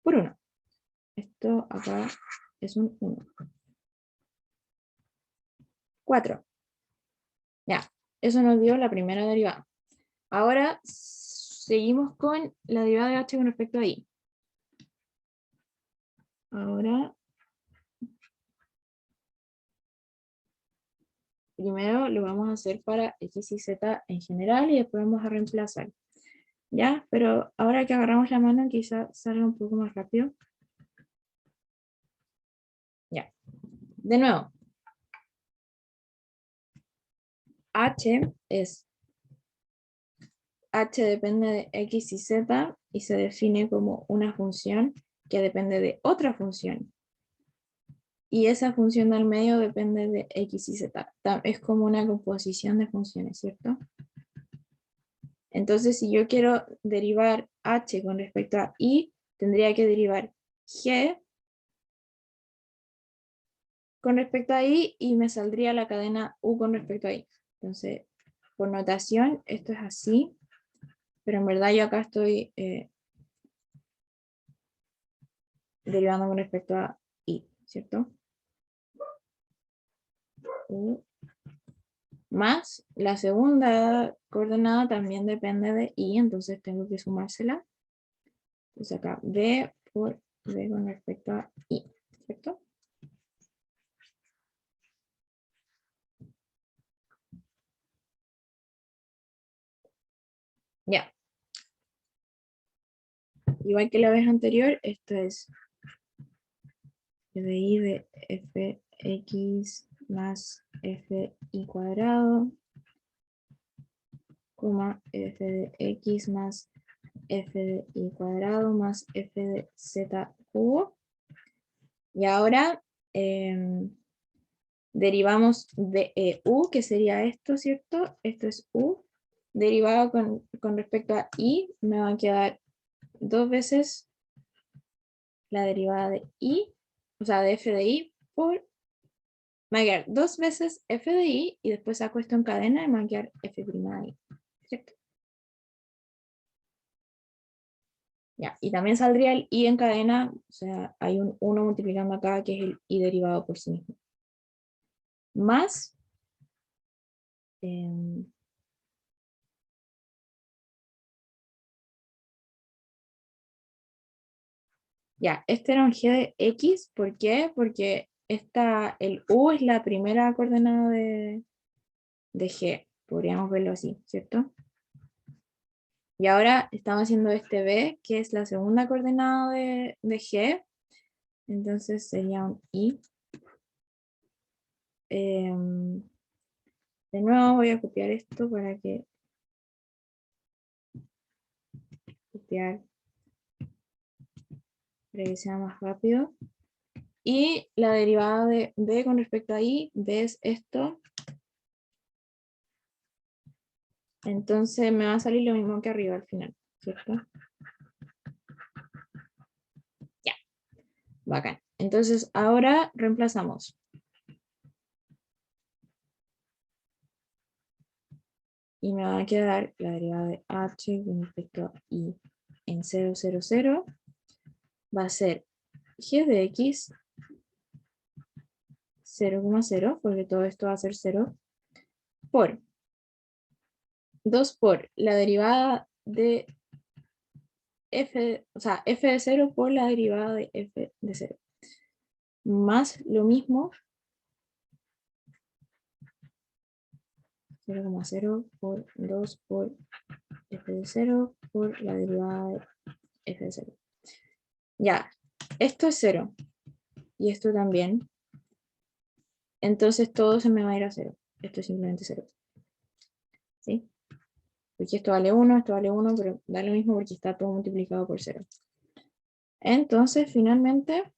por 1. Esto acá es un 1. 4. Ya, eso nos dio la primera derivada. Ahora seguimos con la derivada de h con respecto a y. Ahora primero lo vamos a hacer para x y z en general y después vamos a reemplazar. ¿Ya? Pero ahora que agarramos la mano quizá salga un poco más rápido. Ya. De nuevo. H es H depende de x y z y se define como una función que depende de otra función. Y esa función del medio depende de x y z. Es como una composición de funciones, ¿cierto? Entonces, si yo quiero derivar h con respecto a y, tendría que derivar g con respecto a y me saldría la cadena u con respecto a y. Entonces, por notación, esto es así, pero en verdad yo acá estoy derivando con respecto a y, ¿cierto? U más la segunda coordenada también depende de y, entonces tengo que sumársela. Entonces acá b por b con respecto a y, ¿cierto? Ya. Igual que la vez anterior, esto es de y de fx más fi cuadrado, coma f de x más f de y cuadrado más f de z cubo. Y ahora derivamos de u, que sería esto, ¿cierto? Esto es u. Derivado con respecto a y, me va a quedar dos veces la derivada de y, o sea, de f de y por, me va a quedar dos veces f de y y después saco esto en cadena y me va a quedar f' de y, ¿cierto? Ya, y también saldría el y en cadena, o sea, hay un 1 multiplicando acá que es el y derivado por sí mismo. Más, ya, este era un g de x, ¿por qué? Porque el u es la primera coordenada de g, podríamos verlo así, ¿cierto? Y ahora estamos haciendo este b, que es la segunda coordenada de g, entonces sería un i. De nuevo voy a copiar esto para que copiar para que sea más rápido. Y la derivada de b con respecto a y, b es esto. Entonces me va a salir lo mismo que arriba al final, ¿cierto? Ya, bacán. Entonces ahora reemplazamos. Y me va a quedar la derivada de h con respecto a y en 0, 0, 0. Va a ser g de x 0,0, porque todo esto va a ser 0, por 2 por la derivada de f, o sea, f de 0 por la derivada de f de 0. Más lo mismo, 0,0 por 2 por f de 0 por la derivada de f de 0. Ya, esto es 0 y esto también. Entonces todo se me va a ir a 0. Esto es simplemente 0. ¿Sí? Porque esto vale 1, pero da lo mismo porque está todo multiplicado por 0. Entonces, finalmente,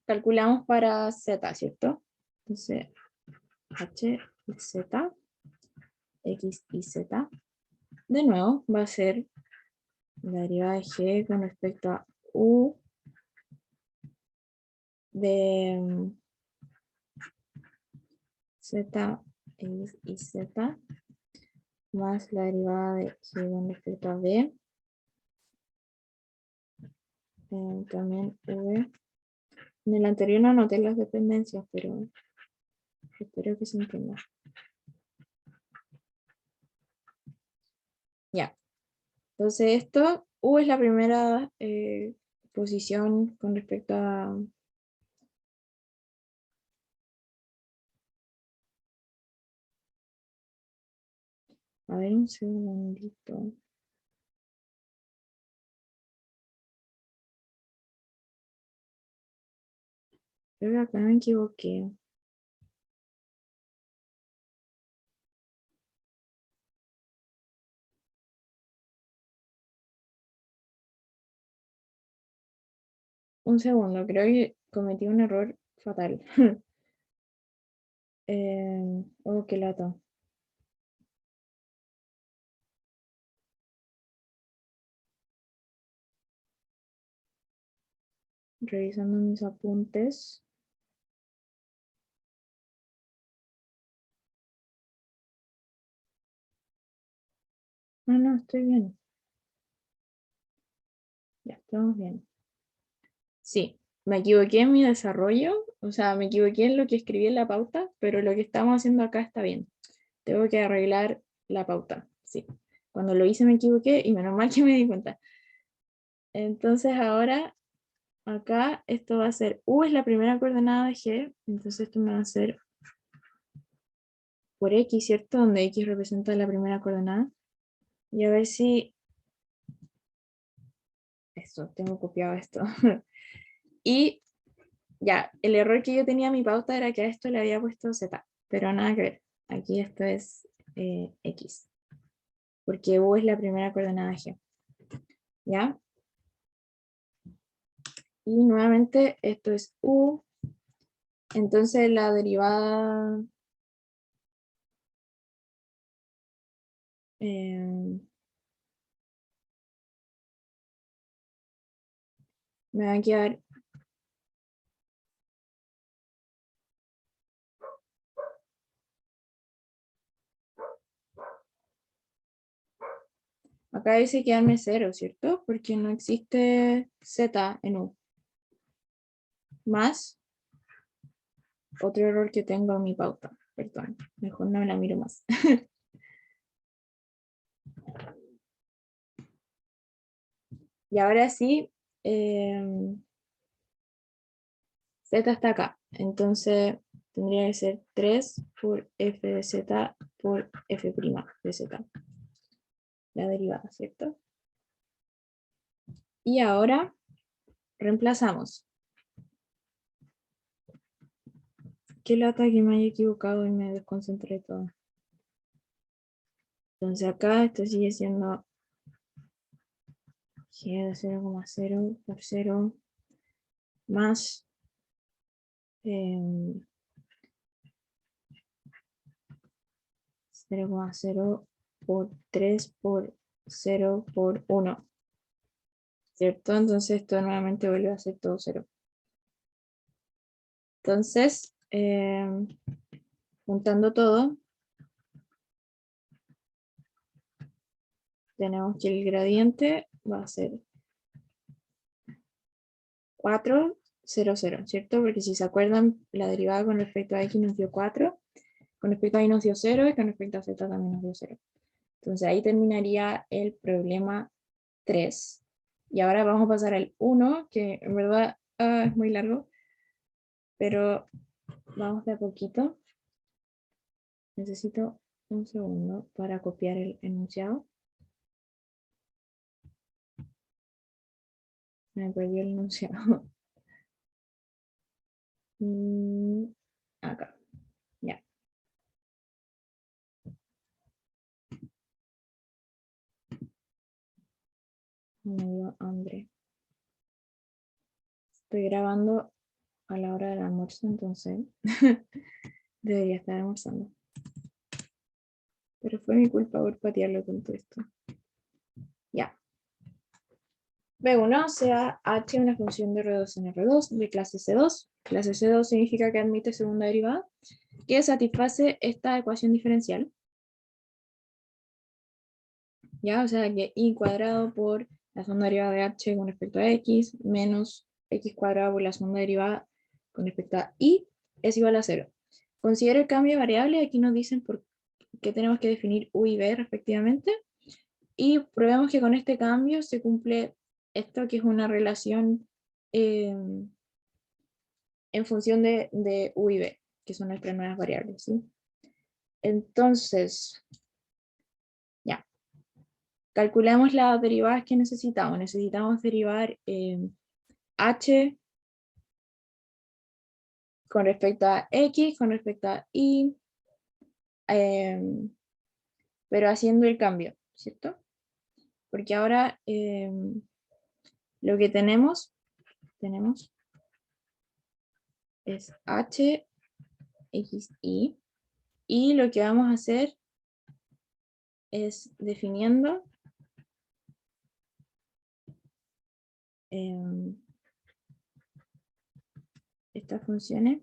calculamos para z, ¿cierto? Entonces, h y z, x y z, de nuevo va a ser la derivada de g con respecto a u de z, x y z, más la derivada de g con respecto a b, también v. En el anterior no anoté las dependencias, pero espero que se entienda. Ya. Entonces esto, u es la primera posición con respecto A ver, un segundito. Creo que acá me equivoqué. Un segundo, creo que cometí un error fatal. Oh, qué lata. Revisando mis apuntes. No, no, estoy bien. Ya, estamos bien. Sí, me equivoqué en mi desarrollo, o sea, me equivoqué en lo que escribí en la pauta, pero lo que estamos haciendo acá está bien. Tengo que arreglar la pauta, sí. Cuando lo hice me equivoqué y menos mal que me di cuenta. Entonces ahora acá esto va a ser U es la primera coordenada de G, entonces esto me va a ser por X, ¿cierto? Donde X representa la primera coordenada. Y a ver si... Esto, tengo copiado esto. Y ya, el error que yo tenía en mi pauta era que a esto le había puesto Z, pero nada que ver. Aquí esto es X, porque U es la primera coordenada de G. ¿Ya? Y nuevamente esto es U, entonces la derivada eh, me va a quedar, acá dice quedarme 0, ¿cierto? Porque no existe Z en U. Más otro error que tengo en mi pauta, perdón, mejor no la miro más. Y ahora sí, Z está acá, entonces tendría que ser 3 por f de z por f' de z, la derivada, ¿cierto? Y ahora reemplazamos. Qué lata que me haya equivocado y me desconcentré todo. Entonces acá esto sigue siendo g de 0,0 por 0 más 0,0 por 3 por 0 por 1, ¿cierto? Entonces esto nuevamente vuelve a ser todo 0. Entonces, juntando todo, tenemos que el gradiente va a ser 4, 0, 0, ¿cierto? Porque si se acuerdan, la derivada con respecto a x nos dio 4, con respecto a y nos dio 0 y con respecto a z también nos dio 0. Entonces ahí terminaría el problema 3. Y ahora vamos a pasar al 1, que en verdad es muy largo, pero vamos de a poquito. Necesito un segundo para copiar el enunciado. Me perdió el enunciado. Acá, ya. Me dio hambre. Estoy grabando a la hora del almuerzo, entonces debería estar almorzando. Pero fue mi culpa por patearlo con todo esto. Ya. B1 sea H una función de R2 en R2 de clase C2. Clase C2 significa que admite segunda derivada, que satisface esta ecuación diferencial. ¿Ya? O sea que y cuadrado por la segunda derivada de h con respecto a x menos x cuadrado por la segunda derivada con respecto a y es igual a 0. Considera el cambio de variable, aquí nos dicen por qué tenemos que definir u y b respectivamente, y probemos que con este cambio se cumple esto que es una relación en función de u y b, que son nuestras nuevas variables, ¿sí? Entonces, calculemos las derivadas que necesitamos. Necesitamos derivar h con respecto a x, con respecto a y, pero haciendo el cambio, ¿cierto? Porque ahora lo que tenemos es h, x, y lo que vamos a hacer es definiendo estas funciones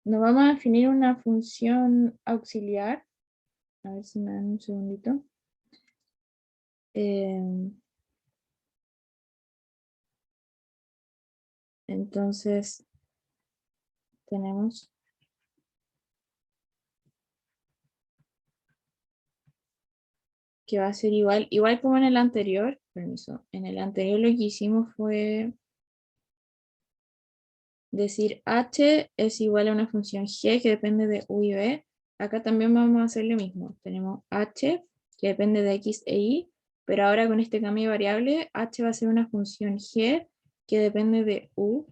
nos vamos a definir una función auxiliar. A ver si me dan un segundito. Entonces, tenemos que va a ser igual como en el anterior. Permiso. En el anterior lo que hicimos fue decir h es igual a una función g que depende de u y b. Acá también vamos a hacer lo mismo. Tenemos h que depende de x e y, pero ahora con este cambio de variable, h va a ser una función g que depende de u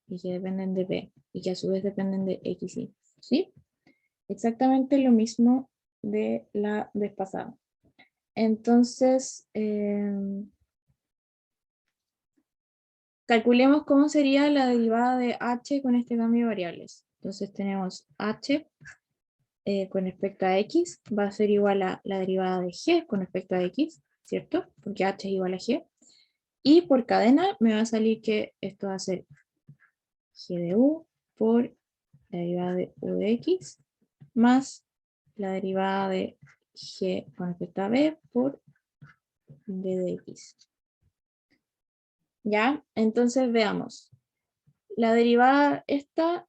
y que dependen de b, y que a su vez dependen de x y. ¿Sí? Exactamente lo mismo de la vez pasada. Entonces, calculemos cómo sería la derivada de h con este cambio de variables. Entonces tenemos h con respecto a x va a ser igual a la derivada de g con respecto a x, ¿cierto? Porque h es igual a g. Y por cadena me va a salir que esto va a ser g de u por la derivada de u de x más la derivada de g con respecto a b por b de x. ¿Ya? Entonces veamos. La derivada esta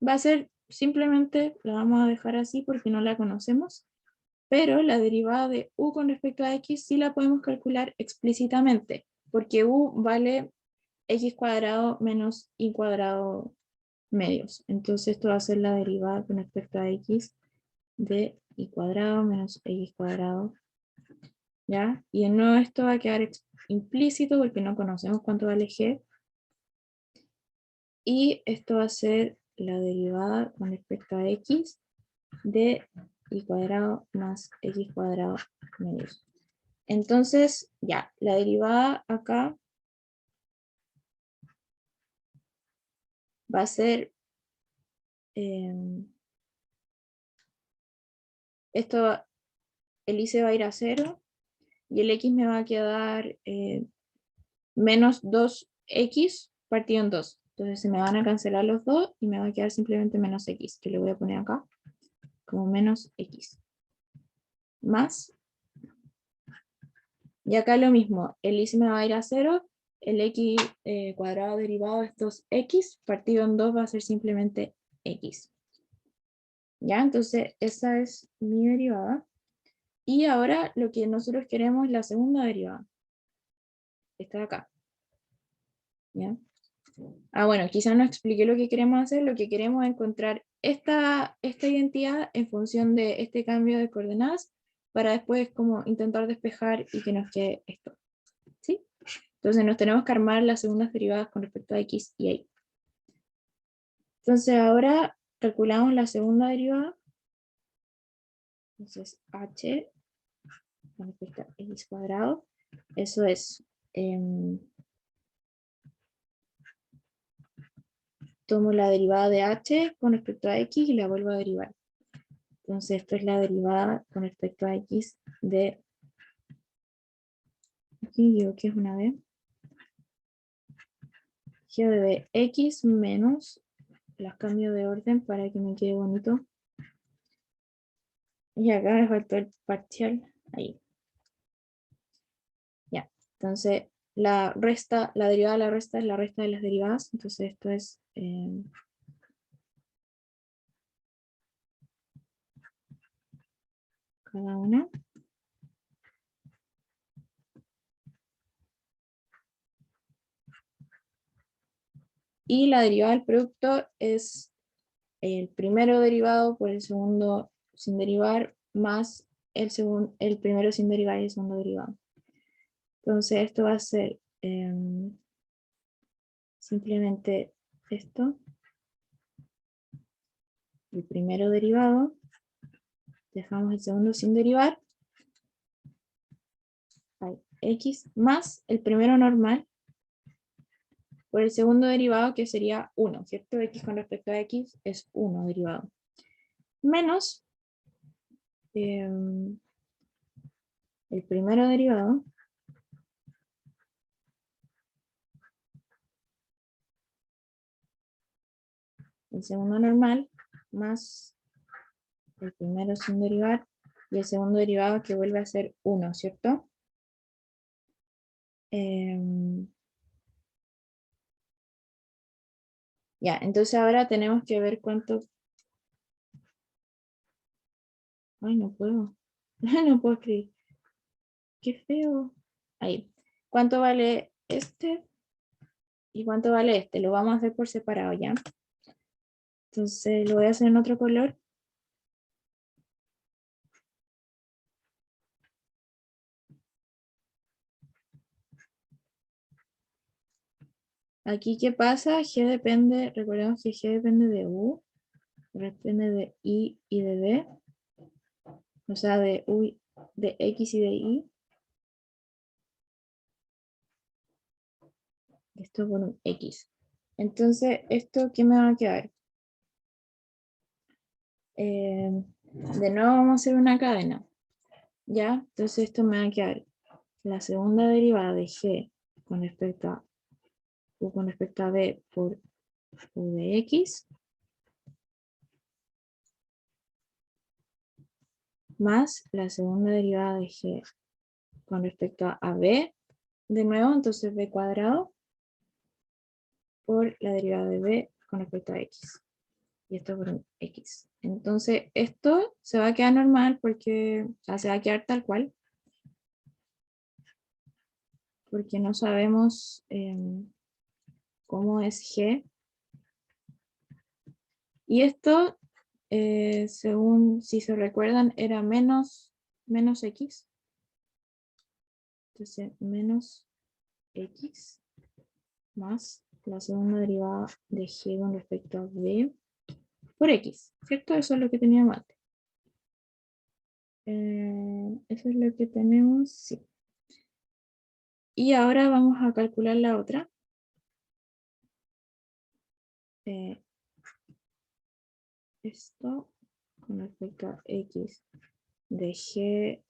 va a ser simplemente, la vamos a dejar así porque no la conocemos, pero la derivada de u con respecto a x sí la podemos calcular explícitamente, porque u vale x cuadrado menos y cuadrado medios. Entonces esto va a ser la derivada con respecto a x de y cuadrado menos x cuadrado. ¿Ya? Y de nuevo esto va a quedar implícito porque no conocemos cuánto vale g. Y esto va a ser la derivada con respecto a x de y cuadrado más x cuadrado menos. Entonces, ya, la derivada acá va a ser esto, el y se va a ir a 0 y el x me va a quedar menos 2x partido en 2. Entonces se me van a cancelar los dos y me va a quedar simplemente menos x, que le voy a poner acá como menos x. Más, y acá lo mismo, el y se me va a ir a 0, el x cuadrado derivado de estos x partido en 2 va a ser simplemente x. ¿Ya? Entonces esa es mi derivada. Y ahora lo que nosotros queremos es la segunda derivada. Esta de acá. ¿Ya? Ah, bueno, quizás no expliqué lo que queremos hacer. Lo que queremos es encontrar esta identidad en función de este cambio de coordenadas para después como intentar despejar y que nos quede esto. ¿Sí? Entonces nos tenemos que armar las segundas derivadas con respecto a x y y. Entonces ahora calculamos la segunda derivada. Entonces h con respecto a x cuadrado. Eso es... tomo la derivada de h con respecto a x y la vuelvo a derivar. Entonces esto es la derivada con respecto a x de... Aquí digo que es una b. G de x menos, las cambio de orden para que me quede bonito. Y acá me faltó el parcial. Ahí. Ya. Entonces la resta, la derivada de la resta es la resta de las derivadas, entonces esto es cada una. Y la derivada del producto es el primero derivado por el segundo sin derivar, más el primero sin derivar y el segundo derivado. Entonces esto va a ser simplemente esto, el primero derivado, dejamos el segundo sin derivar, hay x más el primero normal por el segundo derivado, que sería 1, ¿cierto? X con respecto a x es 1 derivado. Menos el primero derivado, el segundo normal, más el primero sin derivar, y el segundo derivado que vuelve a ser 1, ¿cierto? Ya, entonces ahora tenemos que ver cuánto... Ay, no puedo. No puedo escribir. Qué feo. Ahí. ¿Cuánto vale este? ¿Y cuánto vale este? Lo vamos a hacer por separado, ¿ya? Entonces lo voy a hacer en otro color. Aquí, ¿qué pasa? G depende, recordemos que G depende de U, depende de I y de D, o sea, de U, de X y de Y. Esto por un X. Entonces, ¿esto qué me va a quedar? De nuevo vamos a hacer una cadena, ¿ya? Entonces esto me va a quedar la segunda derivada de G con respecto a U con respecto a B por U de X, más la segunda derivada de G con respecto a B, de nuevo, entonces B cuadrado, por la derivada de B con respecto a X. Y esto por un X. Entonces, esto se va a quedar normal porque, o sea, se va a quedar tal cual, porque no sabemos cómo es G. Y esto, según, si se recuerdan, era menos X. Entonces, menos X más la segunda derivada de G con respecto a B por X, ¿cierto? Eso es lo que teníamos antes. Eso es lo que tenemos, sí. Y ahora vamos a calcular la otra. Esto con respecto a X de G,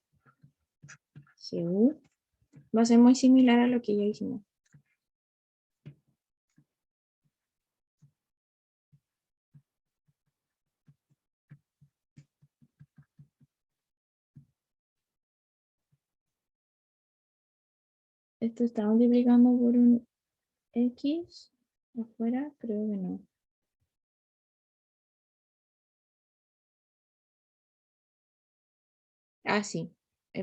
GU va a ser muy similar a lo que ya hicimos. Esto está multiplicando por un X afuera, creo que no. Ah, sí,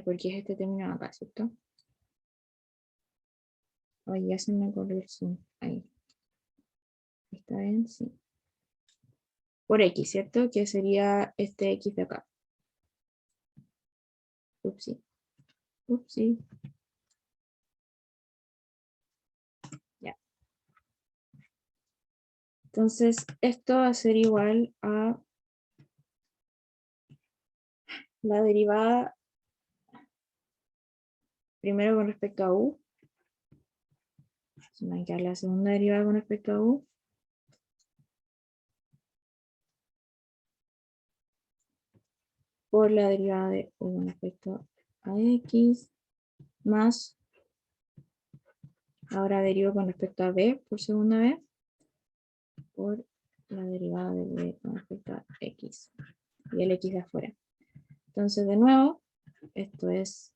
porque es este término acá, ¿cierto? Oye, ya se me corrió el zoom. Ahí. ¿Está bien? Sí. Por X, ¿cierto? Que sería este X de acá. Upsi. Upsi. Ya. Entonces, esto va a ser igual a la derivada primero con respecto a U. Se me va a quedar la segunda derivada con respecto a U. Por la derivada de U con respecto a X. Más, ahora derivo con respecto a B por segunda vez. Por la derivada de B con respecto a X. Y el X de afuera. Entonces, de nuevo, esto es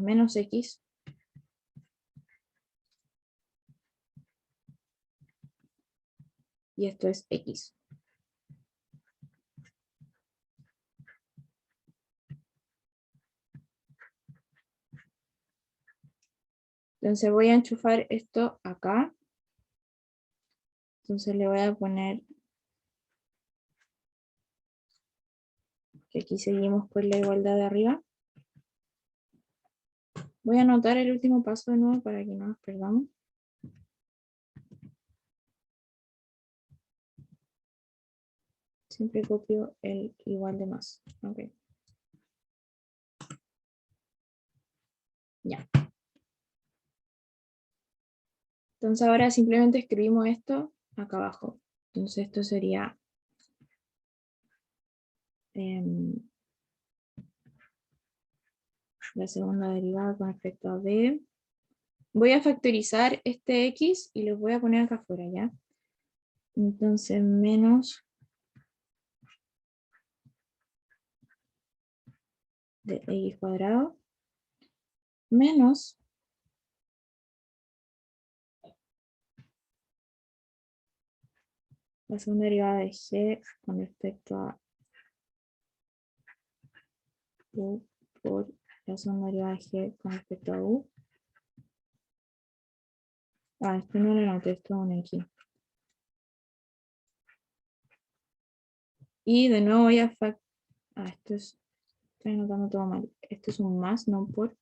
menos X y esto es x. Entonces voy a enchufar esto acá. Entonces le voy a poner que aquí seguimos con la igualdad de arriba. Voy a anotar el último paso de nuevo para que no nos perdamos. Siempre copio el igual de más. Ok. Ya. Entonces ahora simplemente escribimos esto acá abajo. Entonces esto sería la segunda derivada con respecto a b. Voy a factorizar este x y lo voy a poner acá afuera, ¿ya? Entonces menos de x cuadrado menos la segunda derivada de g con respecto a u por la segunda derivada de g con respecto a u. Esto no lo anoté, esto es un x. Y de nuevo voy a estoy anotando todo mal. Esto es un más, no por.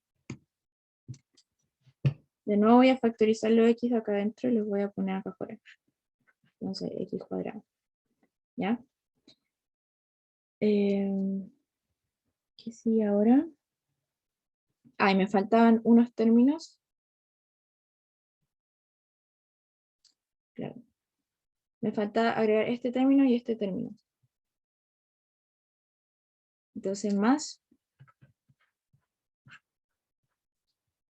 De nuevo voy a factorizar los x acá adentro y los voy a poner acá afuera. Entonces, x cuadrado. ¿Ya? ¿Qué sigue ahora? Y me faltaban unos términos. Claro. Me falta agregar este término y este término. Entonces, más.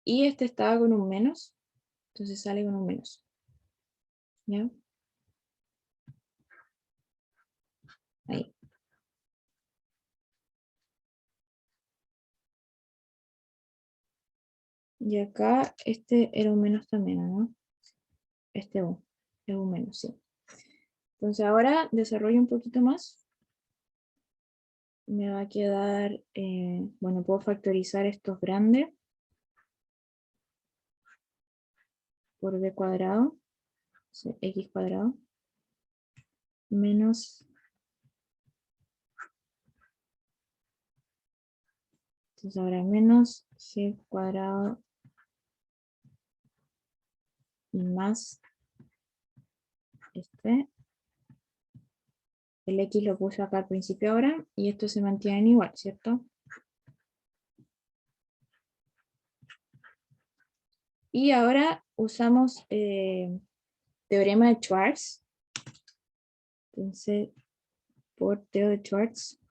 Y este estaba con un menos. Entonces sale con un menos. ¿Ya? Ahí. Y acá este era un menos también, ¿no? Este es un menos, sí. Entonces ahora desarrollo un poquito más. Me va a quedar, bueno, puedo factorizar estos grandes por b cuadrado, x cuadrado, menos, entonces ahora menos g cuadrado y más el x lo puse acá al principio ahora, y esto se mantiene igual, ¿cierto? Y ahora usamos teorema de Schwarz. Entonces, por Teo de Schwarz,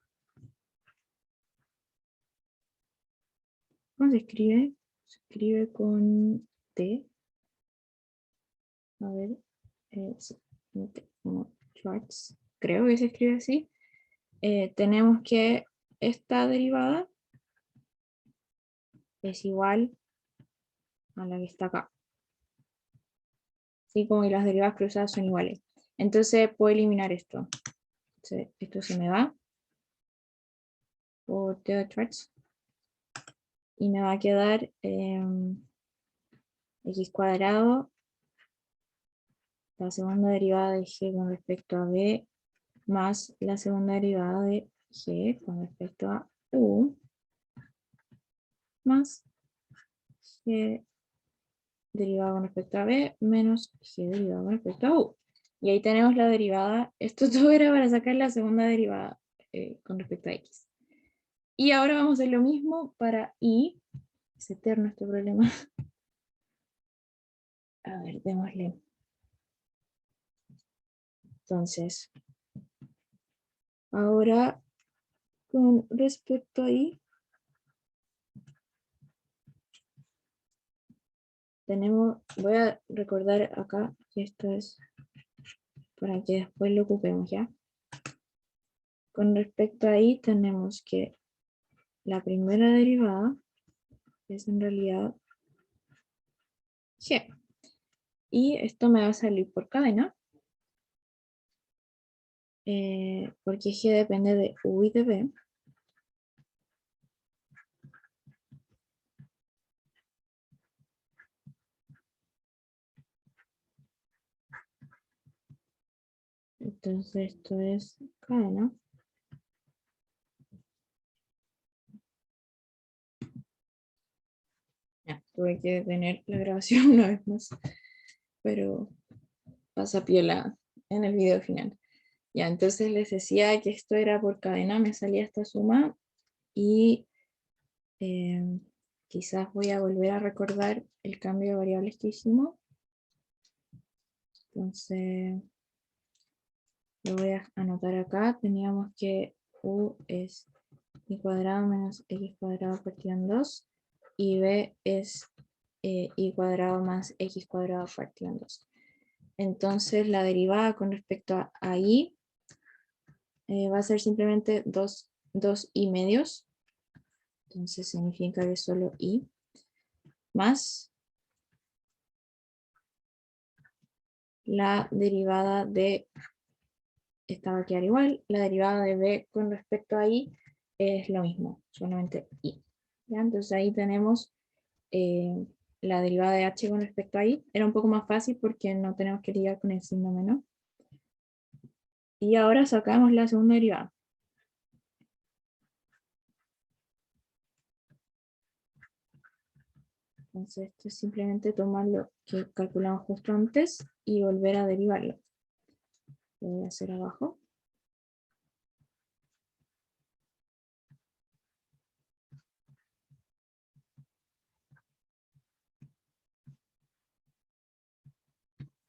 ¿cómo se escribe? Se escribe con T. A ver, sí, como Schwarz, creo que se escribe así. Tenemos que esta derivada es igual a la que está acá. Así como que las derivadas cruzadas son iguales. Entonces puedo eliminar esto. Entonces, esto se me va por Teo de Schwarz. Y me va a quedar x cuadrado, la segunda derivada de g con respecto a b, más la segunda derivada de g con respecto a u, más g derivada con respecto a b, menos g derivada con respecto a u. Y ahí tenemos la derivada. Esto todo era para sacar la segunda derivada con respecto a x. Y ahora vamos a hacer lo mismo para y. Es eterno este problema. A ver, démosle. Entonces, ahora con respecto a y, voy a recordar acá que esto es para que después lo ocupemos, ¿ya? Con respecto a y tenemos que la primera derivada es en realidad g. Y esto me va a salir por cadena. porque G depende de U y de B. Entonces esto es cadena. Ya, tuve que detener la grabación una vez más, pero pasa piola en el video final. Ya, entonces les decía que esto era por cadena, me salía esta suma y quizás voy a volver a recordar el cambio de variables que hicimos. Entonces lo voy a anotar acá. Teníamos que U es y cuadrado menos x cuadrado partido en 2 y b es y cuadrado más x cuadrado partido en 2. Entonces la derivada con respecto a y va a ser simplemente 2 y medios. Entonces significa que solo y más la derivada de, esta va a quedar igual, la derivada de b con respecto a y es lo mismo, solamente y. ¿Ya? Entonces ahí tenemos la derivada de h con respecto a y. Era un poco más fácil porque no tenemos que lidiar con el signo menos. Y ahora sacamos la segunda derivada. Entonces esto es simplemente tomar lo que calculamos justo antes y volver a derivarlo. Lo voy a hacer abajo.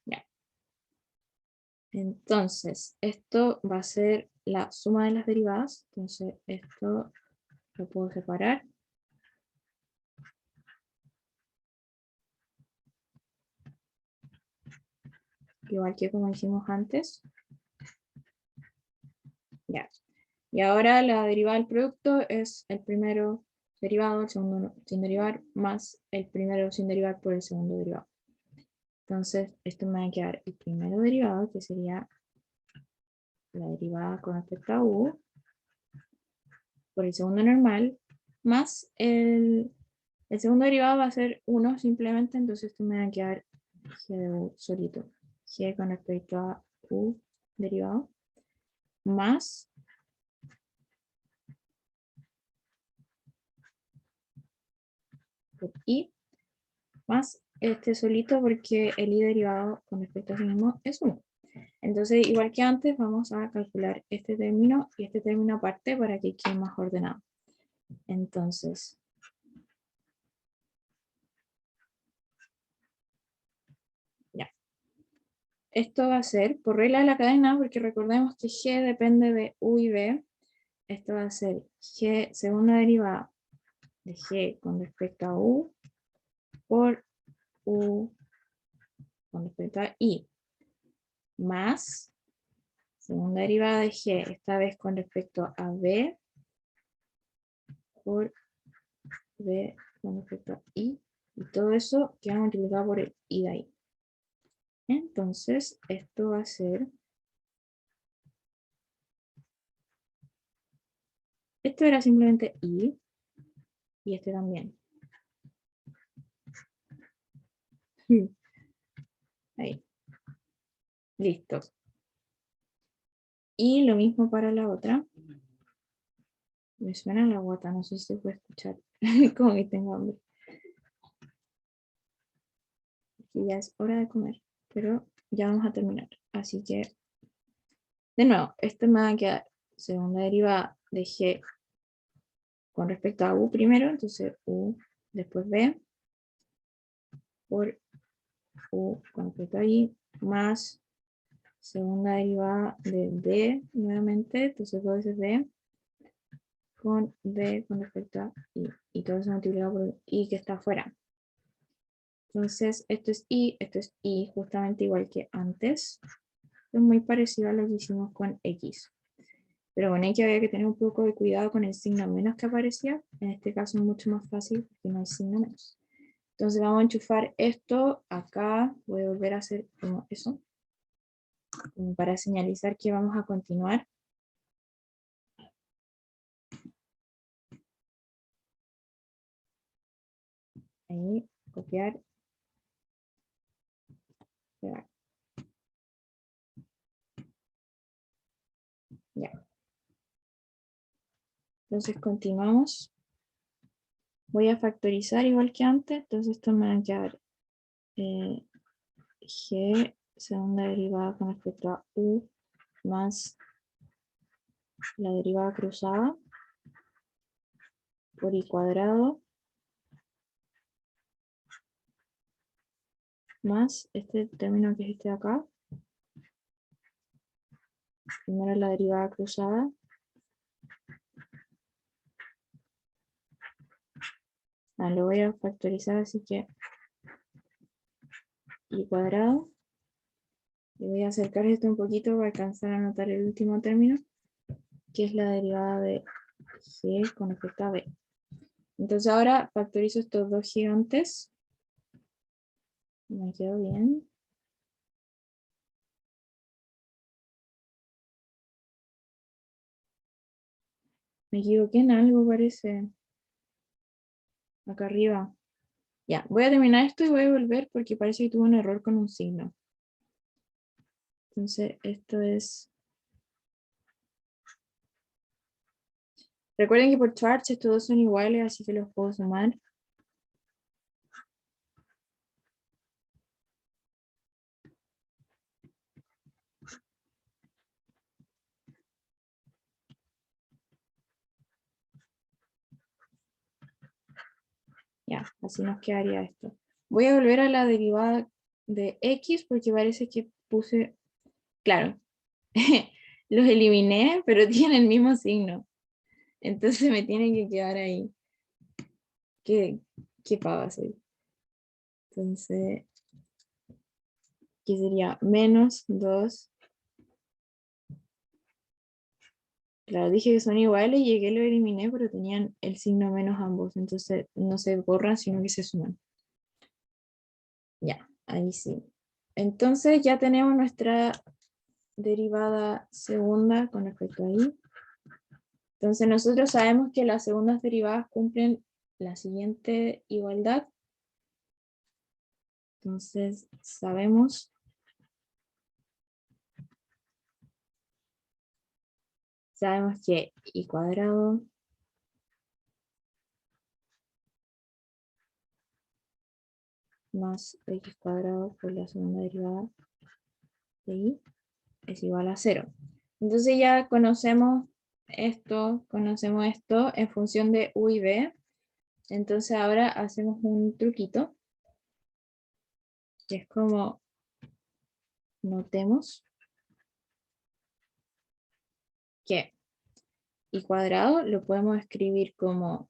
Ya. Entonces, esto va a ser la suma de las derivadas. Entonces, esto lo puedo separar. Igual que como hicimos antes. Ya. Y ahora la derivada del producto es el primero derivado, el segundo sin derivar, más el primero sin derivar por el segundo derivado. Entonces, esto me va a quedar el primero derivado, que sería la derivada con respecto a u, por el segundo normal, más el segundo derivado va a ser 1 simplemente, entonces esto me va a quedar g de u solito. G con respecto a u derivado, más y, más este solito porque el y derivado con respecto a sí mismo es 1. Entonces, igual que antes, vamos a calcular este término y este término aparte para que quede más ordenado. Entonces, ya. Esto va a ser por regla de la cadena, porque recordemos que g depende de u y b. Esto va a ser g segunda derivada de g con respecto a u por u con respecto a i, más segunda derivada de g, esta vez con respecto a b, por b con respecto a i, y todo eso queda multiplicado por el i de ahí. Entonces, esto va a ser, esto era simplemente i, y este también. Ahí. Listo. Y lo mismo para la otra. Me suena la guata, no sé si se puede escuchar. Como que tengo hambre. Y ya es hora de comer, pero ya vamos a terminar. Así que, de nuevo, esto me va a quedar segunda derivada de g con respecto a u primero, entonces u, después b, por u con respecto a i, más segunda derivada de d nuevamente, entonces 2 veces d, con b con respecto a i, y todo eso multiplicado por i que está afuera. Entonces, esto es i, justamente igual que antes. Es muy parecido a lo que hicimos con x. Pero bueno, hay que había que tener un poco de cuidado con el signo menos que aparecía. En este caso es mucho más fácil porque no hay signo menos. Entonces vamos a enchufar esto acá. Voy a volver a hacer como eso. como para señalizar que vamos a continuar. Ahí, copiar, pegar. Ya. Entonces continuamos. Voy a factorizar igual que antes, entonces esto me va a quedar g segunda derivada con respecto a u más la derivada cruzada por i cuadrado más este término que es este de acá. Primero la derivada cruzada. Lo voy a factorizar, así que i cuadrado. Le voy a acercar esto un poquito para alcanzar a anotar el último término, que es la derivada de g con respecto a b. Entonces ahora factorizo estos dos gigantes. Me quedó bien. Me equivoqué en algo, parece. Acá arriba. Ya, voy a terminar esto y voy a volver porque parece que tuve un error con un signo. Entonces, esto es... Recuerden que por charts estos dos son iguales, así que los puedo sumar. Ya, así nos quedaría esto. Voy a volver a la derivada de x porque parece que puse... Claro, los eliminé, pero tienen el mismo signo. Entonces me tienen que quedar ahí. ¿Qué pava soy? Entonces, ¿qué sería? Menos 2. Claro, dije que son iguales y llegué, lo eliminé, pero tenían el signo menos ambos. Entonces no se borran, sino que se suman. Ya, ahí sí. Entonces ya tenemos nuestra derivada segunda con respecto a ahí. Entonces nosotros sabemos que las segundas derivadas cumplen la siguiente igualdad. Entonces sabemos que i cuadrado más x cuadrado por la segunda derivada de y es igual a 0. Entonces ya conocemos esto en función de u y b. Entonces ahora hacemos un truquito, que es como notemos que i cuadrado lo podemos escribir como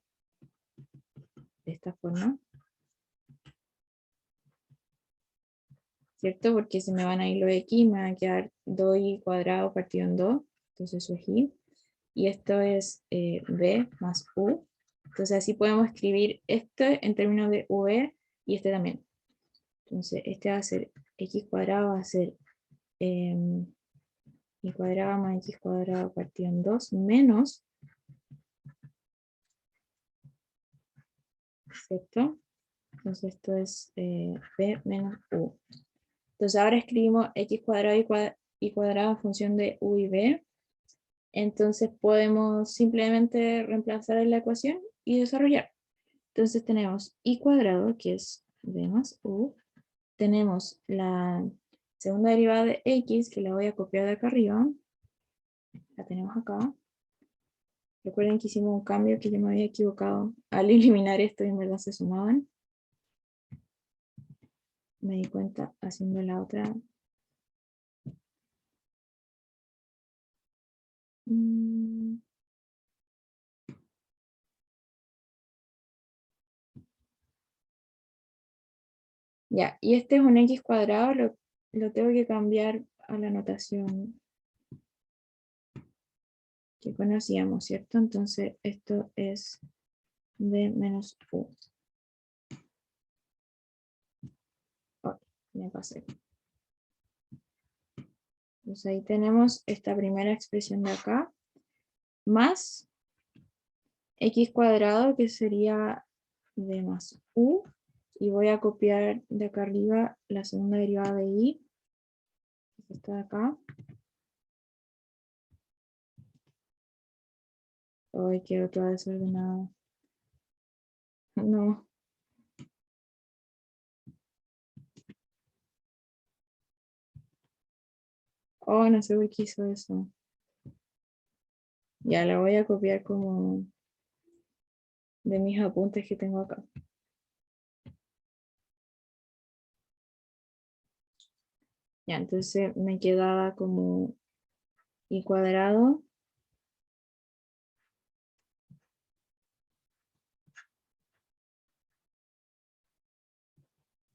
de esta forma, ¿cierto? Porque se me van a ir los x, me va a quedar 2i cuadrado partido en 2, entonces eso es y. Y esto es b más u. Entonces así podemos escribir este en términos de v y este también. Entonces este va a ser x cuadrado, va a ser y cuadrado más x cuadrado partido en 2 menos, ¿cierto? Entonces esto es b menos u. Entonces ahora escribimos x cuadrado y cuadrado en función de u y b. Entonces podemos simplemente reemplazar en la ecuación y desarrollar. Entonces tenemos i cuadrado, que es b más u. Tenemos la segunda derivada de x, que la voy a copiar de acá arriba. La tenemos acá. Recuerden que hicimos un cambio que yo me había equivocado al eliminar esto y en verdad se sumaban. Me di cuenta haciendo la otra. Ya, y este es un x cuadrado, lo tengo que cambiar a la notación que conocíamos, ¿cierto? Entonces esto es b menos u. Oh, me pasé. Entonces ahí tenemos esta primera expresión de acá, más x cuadrado, que sería d más u, y voy a copiar de acá arriba la segunda derivada de y, que está de acá. Ay, quedó toda desordenada. No. Oh, no sé por qué hizo eso. Ya la voy a copiar como de mis apuntes que tengo acá. Ya, entonces me quedaba como y cuadrado.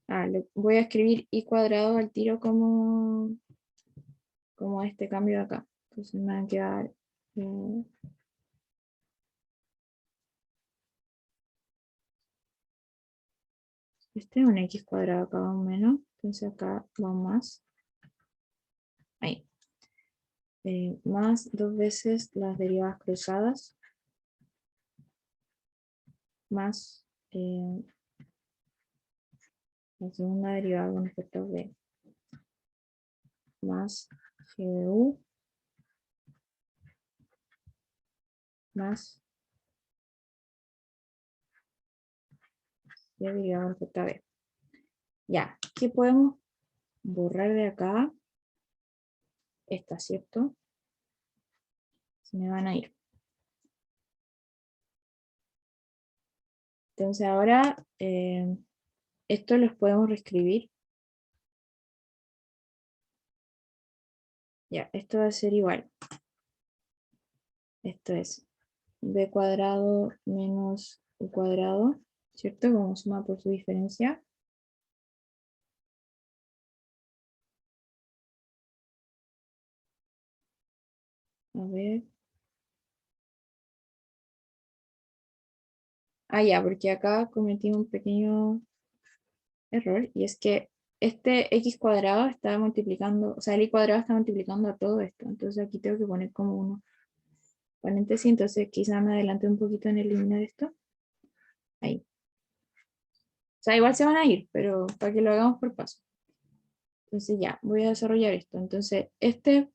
Le voy a escribir y cuadrado al tiro como este cambio de acá. Entonces me va a quedar este es un x cuadrado, acá va un menos. Entonces acá va un más. Ahí. Más 2 veces las derivadas cruzadas. Más la segunda derivada con respecto a b. Más g de u. Más g derivada con respecto a b. Ya, ¿qué podemos borrar de acá? Esta, ¿cierto? Se me van a ir. Entonces ahora esto los podemos reescribir. Ya, esto va a ser igual. Esto es b cuadrado menos u cuadrado, ¿cierto? Como suma por su diferencia. A ver. Ya, porque acá cometí un pequeño error, y es que este x cuadrado está multiplicando, o sea, el y cuadrado está multiplicando a todo esto, entonces aquí tengo que poner como uno paréntesis, entonces quizá me adelante un poquito en eliminar esto. Ahí. O sea, igual se van a ir, pero para que lo hagamos por paso. Entonces ya, voy a desarrollar esto. Entonces,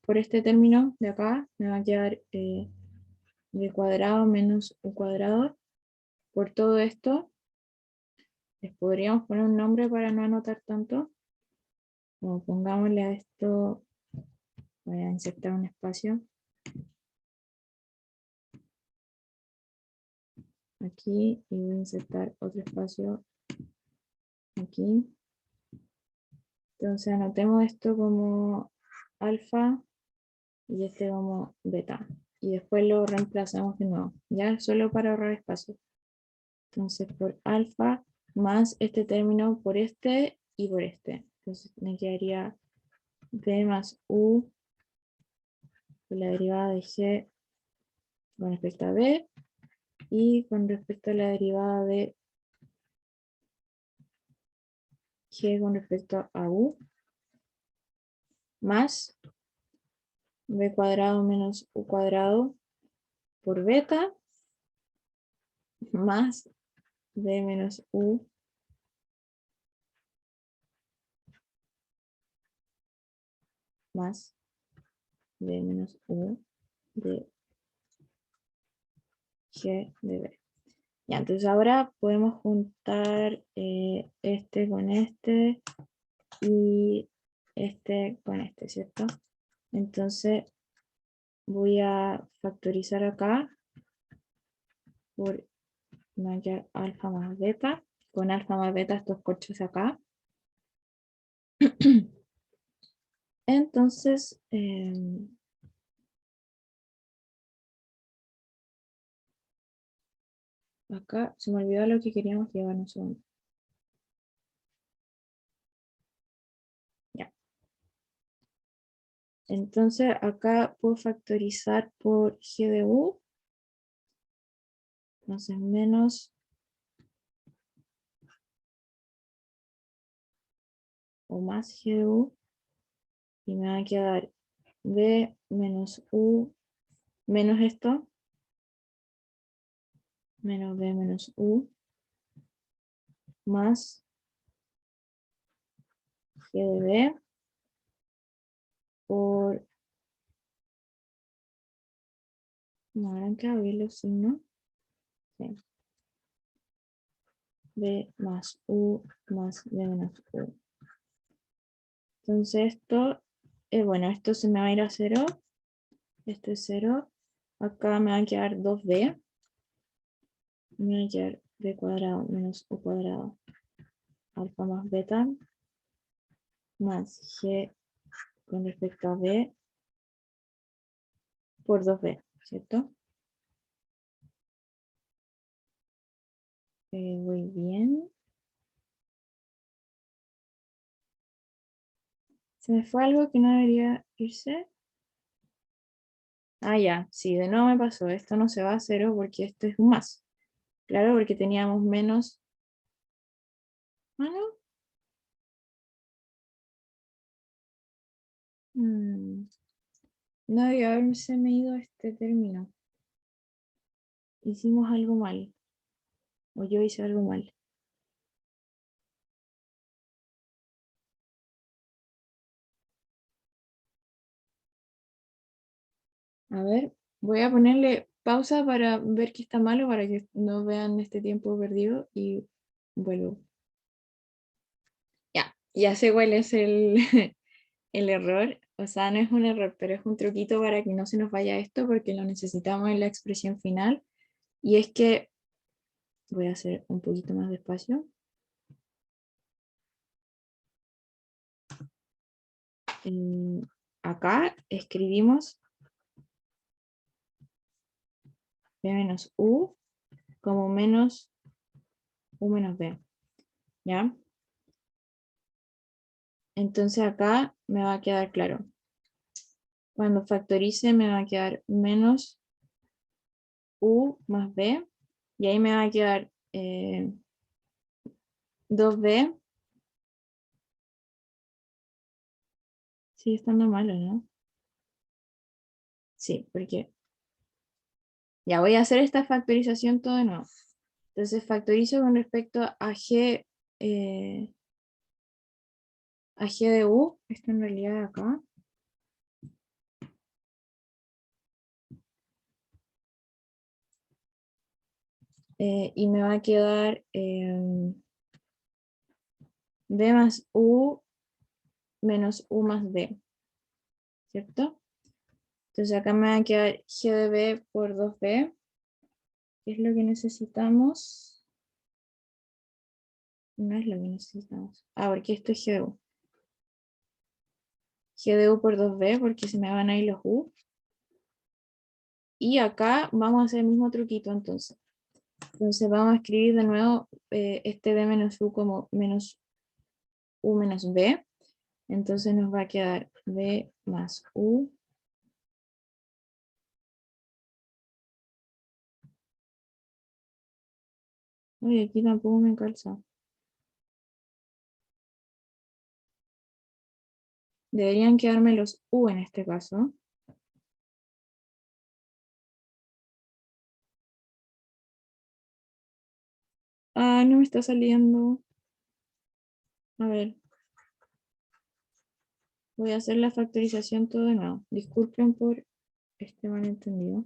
por este término de acá, me va a quedar b cuadrado menos u cuadrado. Por todo esto, les podríamos poner un nombre para no anotar tanto. Como pongámosle a esto, voy a insertar un espacio. Aquí, y voy a insertar otro espacio aquí. Entonces anotemos esto como alfa y este como beta. Y después lo reemplazamos de nuevo, ya solo para ahorrar espacio. Entonces por alfa más este término por este y por este. Entonces me quedaría b más u por la derivada de g con respecto a b y con respecto a la derivada de g con respecto a u más b cuadrado menos u cuadrado por beta más b menos u más b menos u de g de b. Ya, entonces ahora podemos juntar este con este y este con este, ¿cierto? Entonces voy a factorizar acá por mayor alfa más beta. Con alfa más beta estos corchos acá. Entonces, acá se me olvidó lo que queríamos llevar un segundo. Ya. Entonces acá puedo factorizar por g de u. Entonces menos o más g de u. Y me va a quedar b menos u menos esto, menos b menos u, más g de b por... No, ahora que abrir los signos. Sí. B más U más B menos U. Entonces esto, bueno, esto se me va a ir a 0. Esto es 0. Acá me va a quedar 2B. Me va a quedar B cuadrado menos U cuadrado. Alfa más beta. Más G con respecto a B por 2B, ¿cierto? Muy bien. Se me fue algo que no debería irse. Ah, ya, sí, de nuevo me pasó. Esto no se va a 0 porque esto es un más. Claro, porque teníamos menos. Ah, no. No debió haberse medido este término. Hicimos algo mal. O yo hice algo mal. A ver, voy a ponerle pausa para ver que está malo, para que no vean este tiempo perdido y vuelvo. Ya sé cuál es el, el error. O sea, no es un error, pero es un truquito para que no se nos vaya esto porque lo necesitamos en la expresión final. Y es que voy a hacer un poquito más despacio. Acá escribimos b menos u como menos u menos b, ¿ya? Entonces acá me va a quedar claro. Cuando factorice me va a quedar menos u más b, y ahí me va a quedar 2b. Sigue estando malo, ¿no? Sí, porque ya voy a hacer esta factorización todo de nuevo. Entonces factorizo con respecto eh, a g de u, esto en realidad acá, y me va a quedar b más u menos u más b, ¿cierto? Entonces acá me va a quedar g de b por 2b, que es lo que necesitamos. No es lo que necesitamos. Ah, porque esto es g de u. G de u por 2b, porque se me van a ir los u. Y acá vamos a hacer el mismo truquito entonces. Entonces vamos a escribir de nuevo este b menos u como menos u menos b. Entonces nos va a quedar b más u. Uy, aquí tampoco me calza. Deberían quedarme los u en este caso. Ah, no me está saliendo. A ver, voy a hacer la factorización todo de nuevo. Disculpen por este malentendido.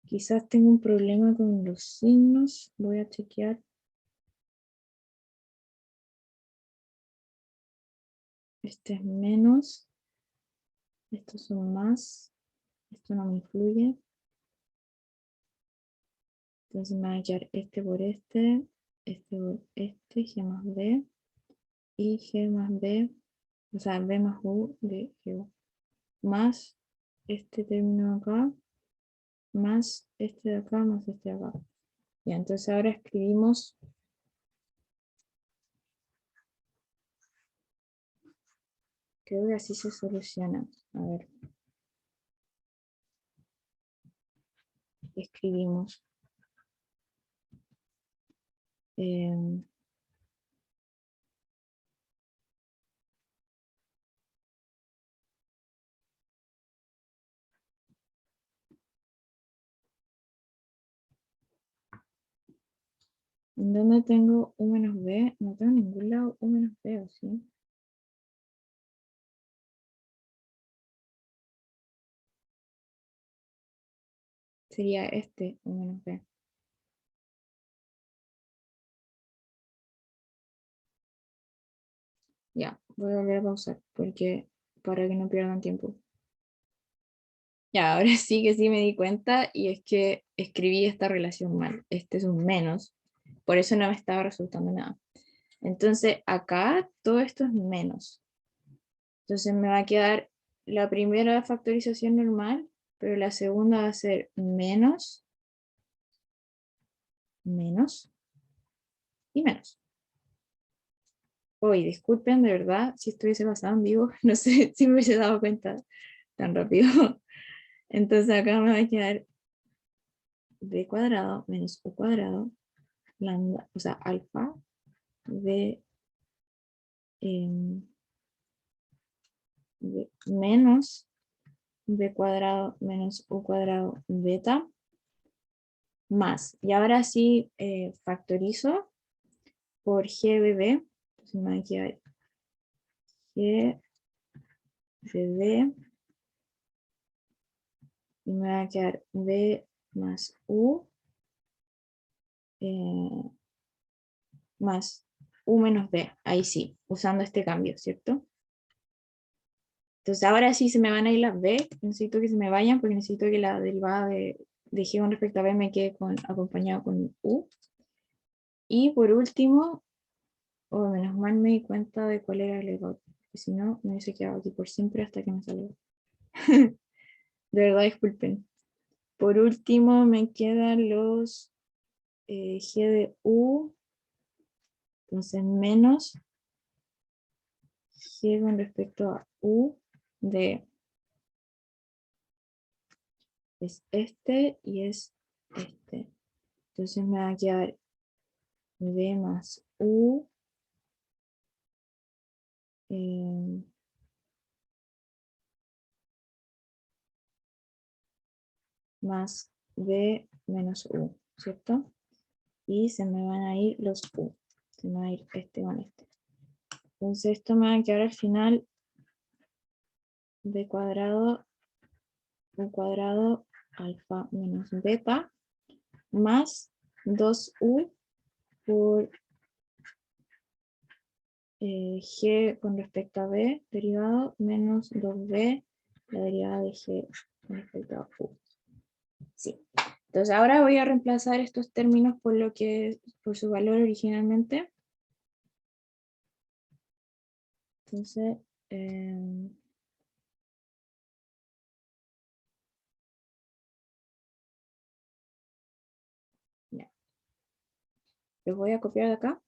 Quizás tengo un problema con los signos. Voy a chequear. Este es menos. Estos son más. Esto no me influye. Entonces me va a quedar este por este por este, G más B, y G más B, o sea, B más U de G, más este término acá, más este de acá, más este de acá. Ya, entonces ahora escribimos creo que así se soluciona. A ver, escribimos eh, ¿En dónde tengo u menos b? No tengo en ningún lado u menos b, ¿o sí? Sería este u menos b. Ya, voy a volver a pausar porque para que no pierdan tiempo. Ya, ahora sí que sí me di cuenta y es que escribí esta relación mal. Este es un menos, por eso no me estaba resultando nada. Entonces acá todo esto es menos. Entonces me va a quedar la primera factorización normal, pero la segunda va a ser menos, menos y menos. Hoy, disculpen, de verdad, si estuviese pasado en vivo, no sé si me hubiese dado cuenta tan rápido. Entonces acá me va a quedar b cuadrado menos u cuadrado, lambda, o sea, alfa de, de menos b cuadrado menos u cuadrado beta más. Y ahora sí factorizo por g de b. Entonces me va a quedar g de b y me va a quedar b más u eh, más u menos b. Ahí sí, usando este cambio, ¿cierto? Entonces ahora sí se me van a ir las b. Necesito que se me vayan porque necesito que la derivada de g con respecto a b me quede acompañado con u. Y por último, menos mal me di cuenta de cuál era el error, porque si no me hubiese quedado aquí por siempre hasta que me salga. De verdad, disculpen. Por último me quedan los g de u, entonces menos g con respecto a u de es este y es este. Entonces me va a quedar b más u más b menos u, ¿cierto? Y se me van a ir los u. Se me va a ir este con este. Entonces esto me va a quedar al final b cuadrado u cuadrado alfa menos beta más 2u por g con respecto a b derivado menos 2b la derivada de g con respecto a u. Sí. Entonces ahora voy a reemplazar estos términos por su valor originalmente. Entonces, ya. Los voy a copiar de acá.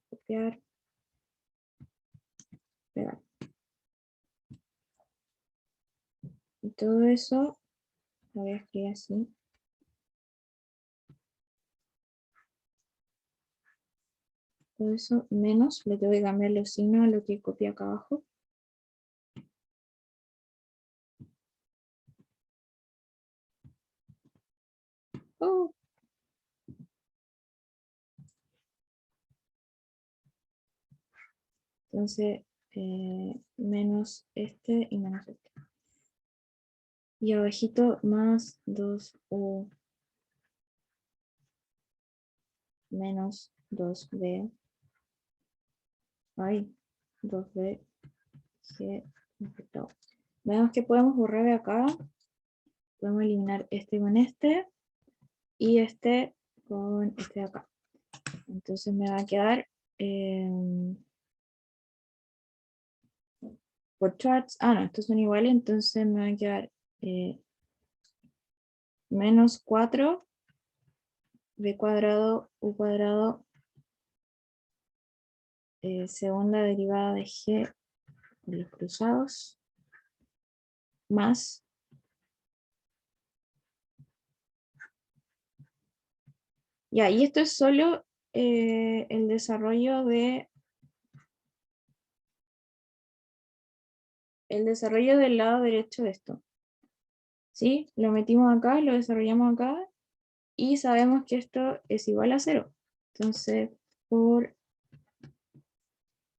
Copiar, pegar. Y todo eso lo voy a escribir así. Todo eso menos, le tengo que cambiar los signos a lo que copié acá abajo. Oh. Entonces, menos este y menos este. Y abajito más 2u menos 2b. Ay, 2b g respecto. Veamos que podemos borrar de acá. Podemos eliminar este con este y este con este de acá. Entonces me va a quedar por charts. Ah, no, estos son iguales, entonces me va a quedar menos 4 b cuadrado u cuadrado segunda derivada de g de los cruzados más ya, y esto es solo el desarrollo del lado derecho de esto. ¿sí? Lo metimos acá, lo desarrollamos acá y sabemos que esto es igual a 0. Entonces, por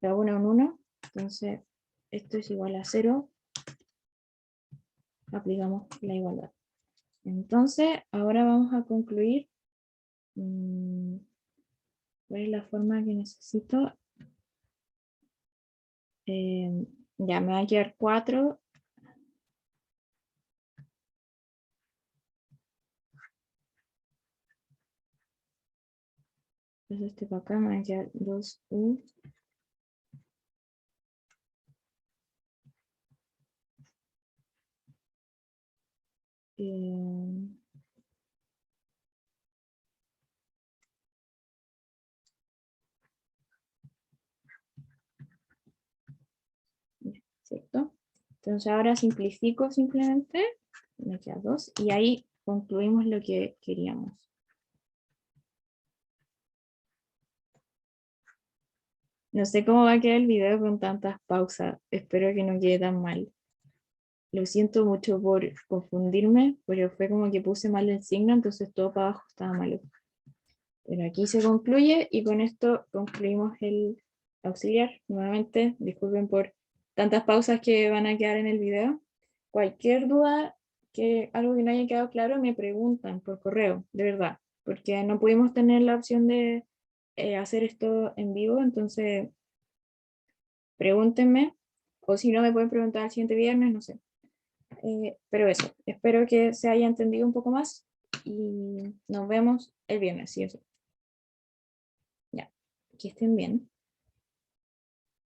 la 1 un 1, entonces esto es igual a 0, aplicamos la igualdad. Entonces, ahora vamos a concluir. ¿Cuál es la forma que necesito? Ya me va a quedar 4. Entonces este para acá me va a quedar 2u. ¿Cierto? Entonces ahora simplifico simplemente, me queda 2 y ahí concluimos lo que queríamos. No sé cómo va a quedar el video con tantas pausas, espero que no quede tan mal. Lo siento mucho por confundirme, pero fue como que puse mal el signo, entonces todo para abajo estaba malo. Pero aquí se concluye y con esto concluimos el auxiliar. Nuevamente, disculpen por tantas pausas que van a quedar en el video. Cualquier duda, algo que no haya quedado claro, me preguntan por correo, de verdad, porque no pudimos tener la opción de hacer esto en vivo, entonces pregúntenme, o si no me pueden preguntar el siguiente viernes, no sé. Pero eso, espero que se haya entendido un poco más y nos vemos el viernes, sí o sí. Ya, que estén bien.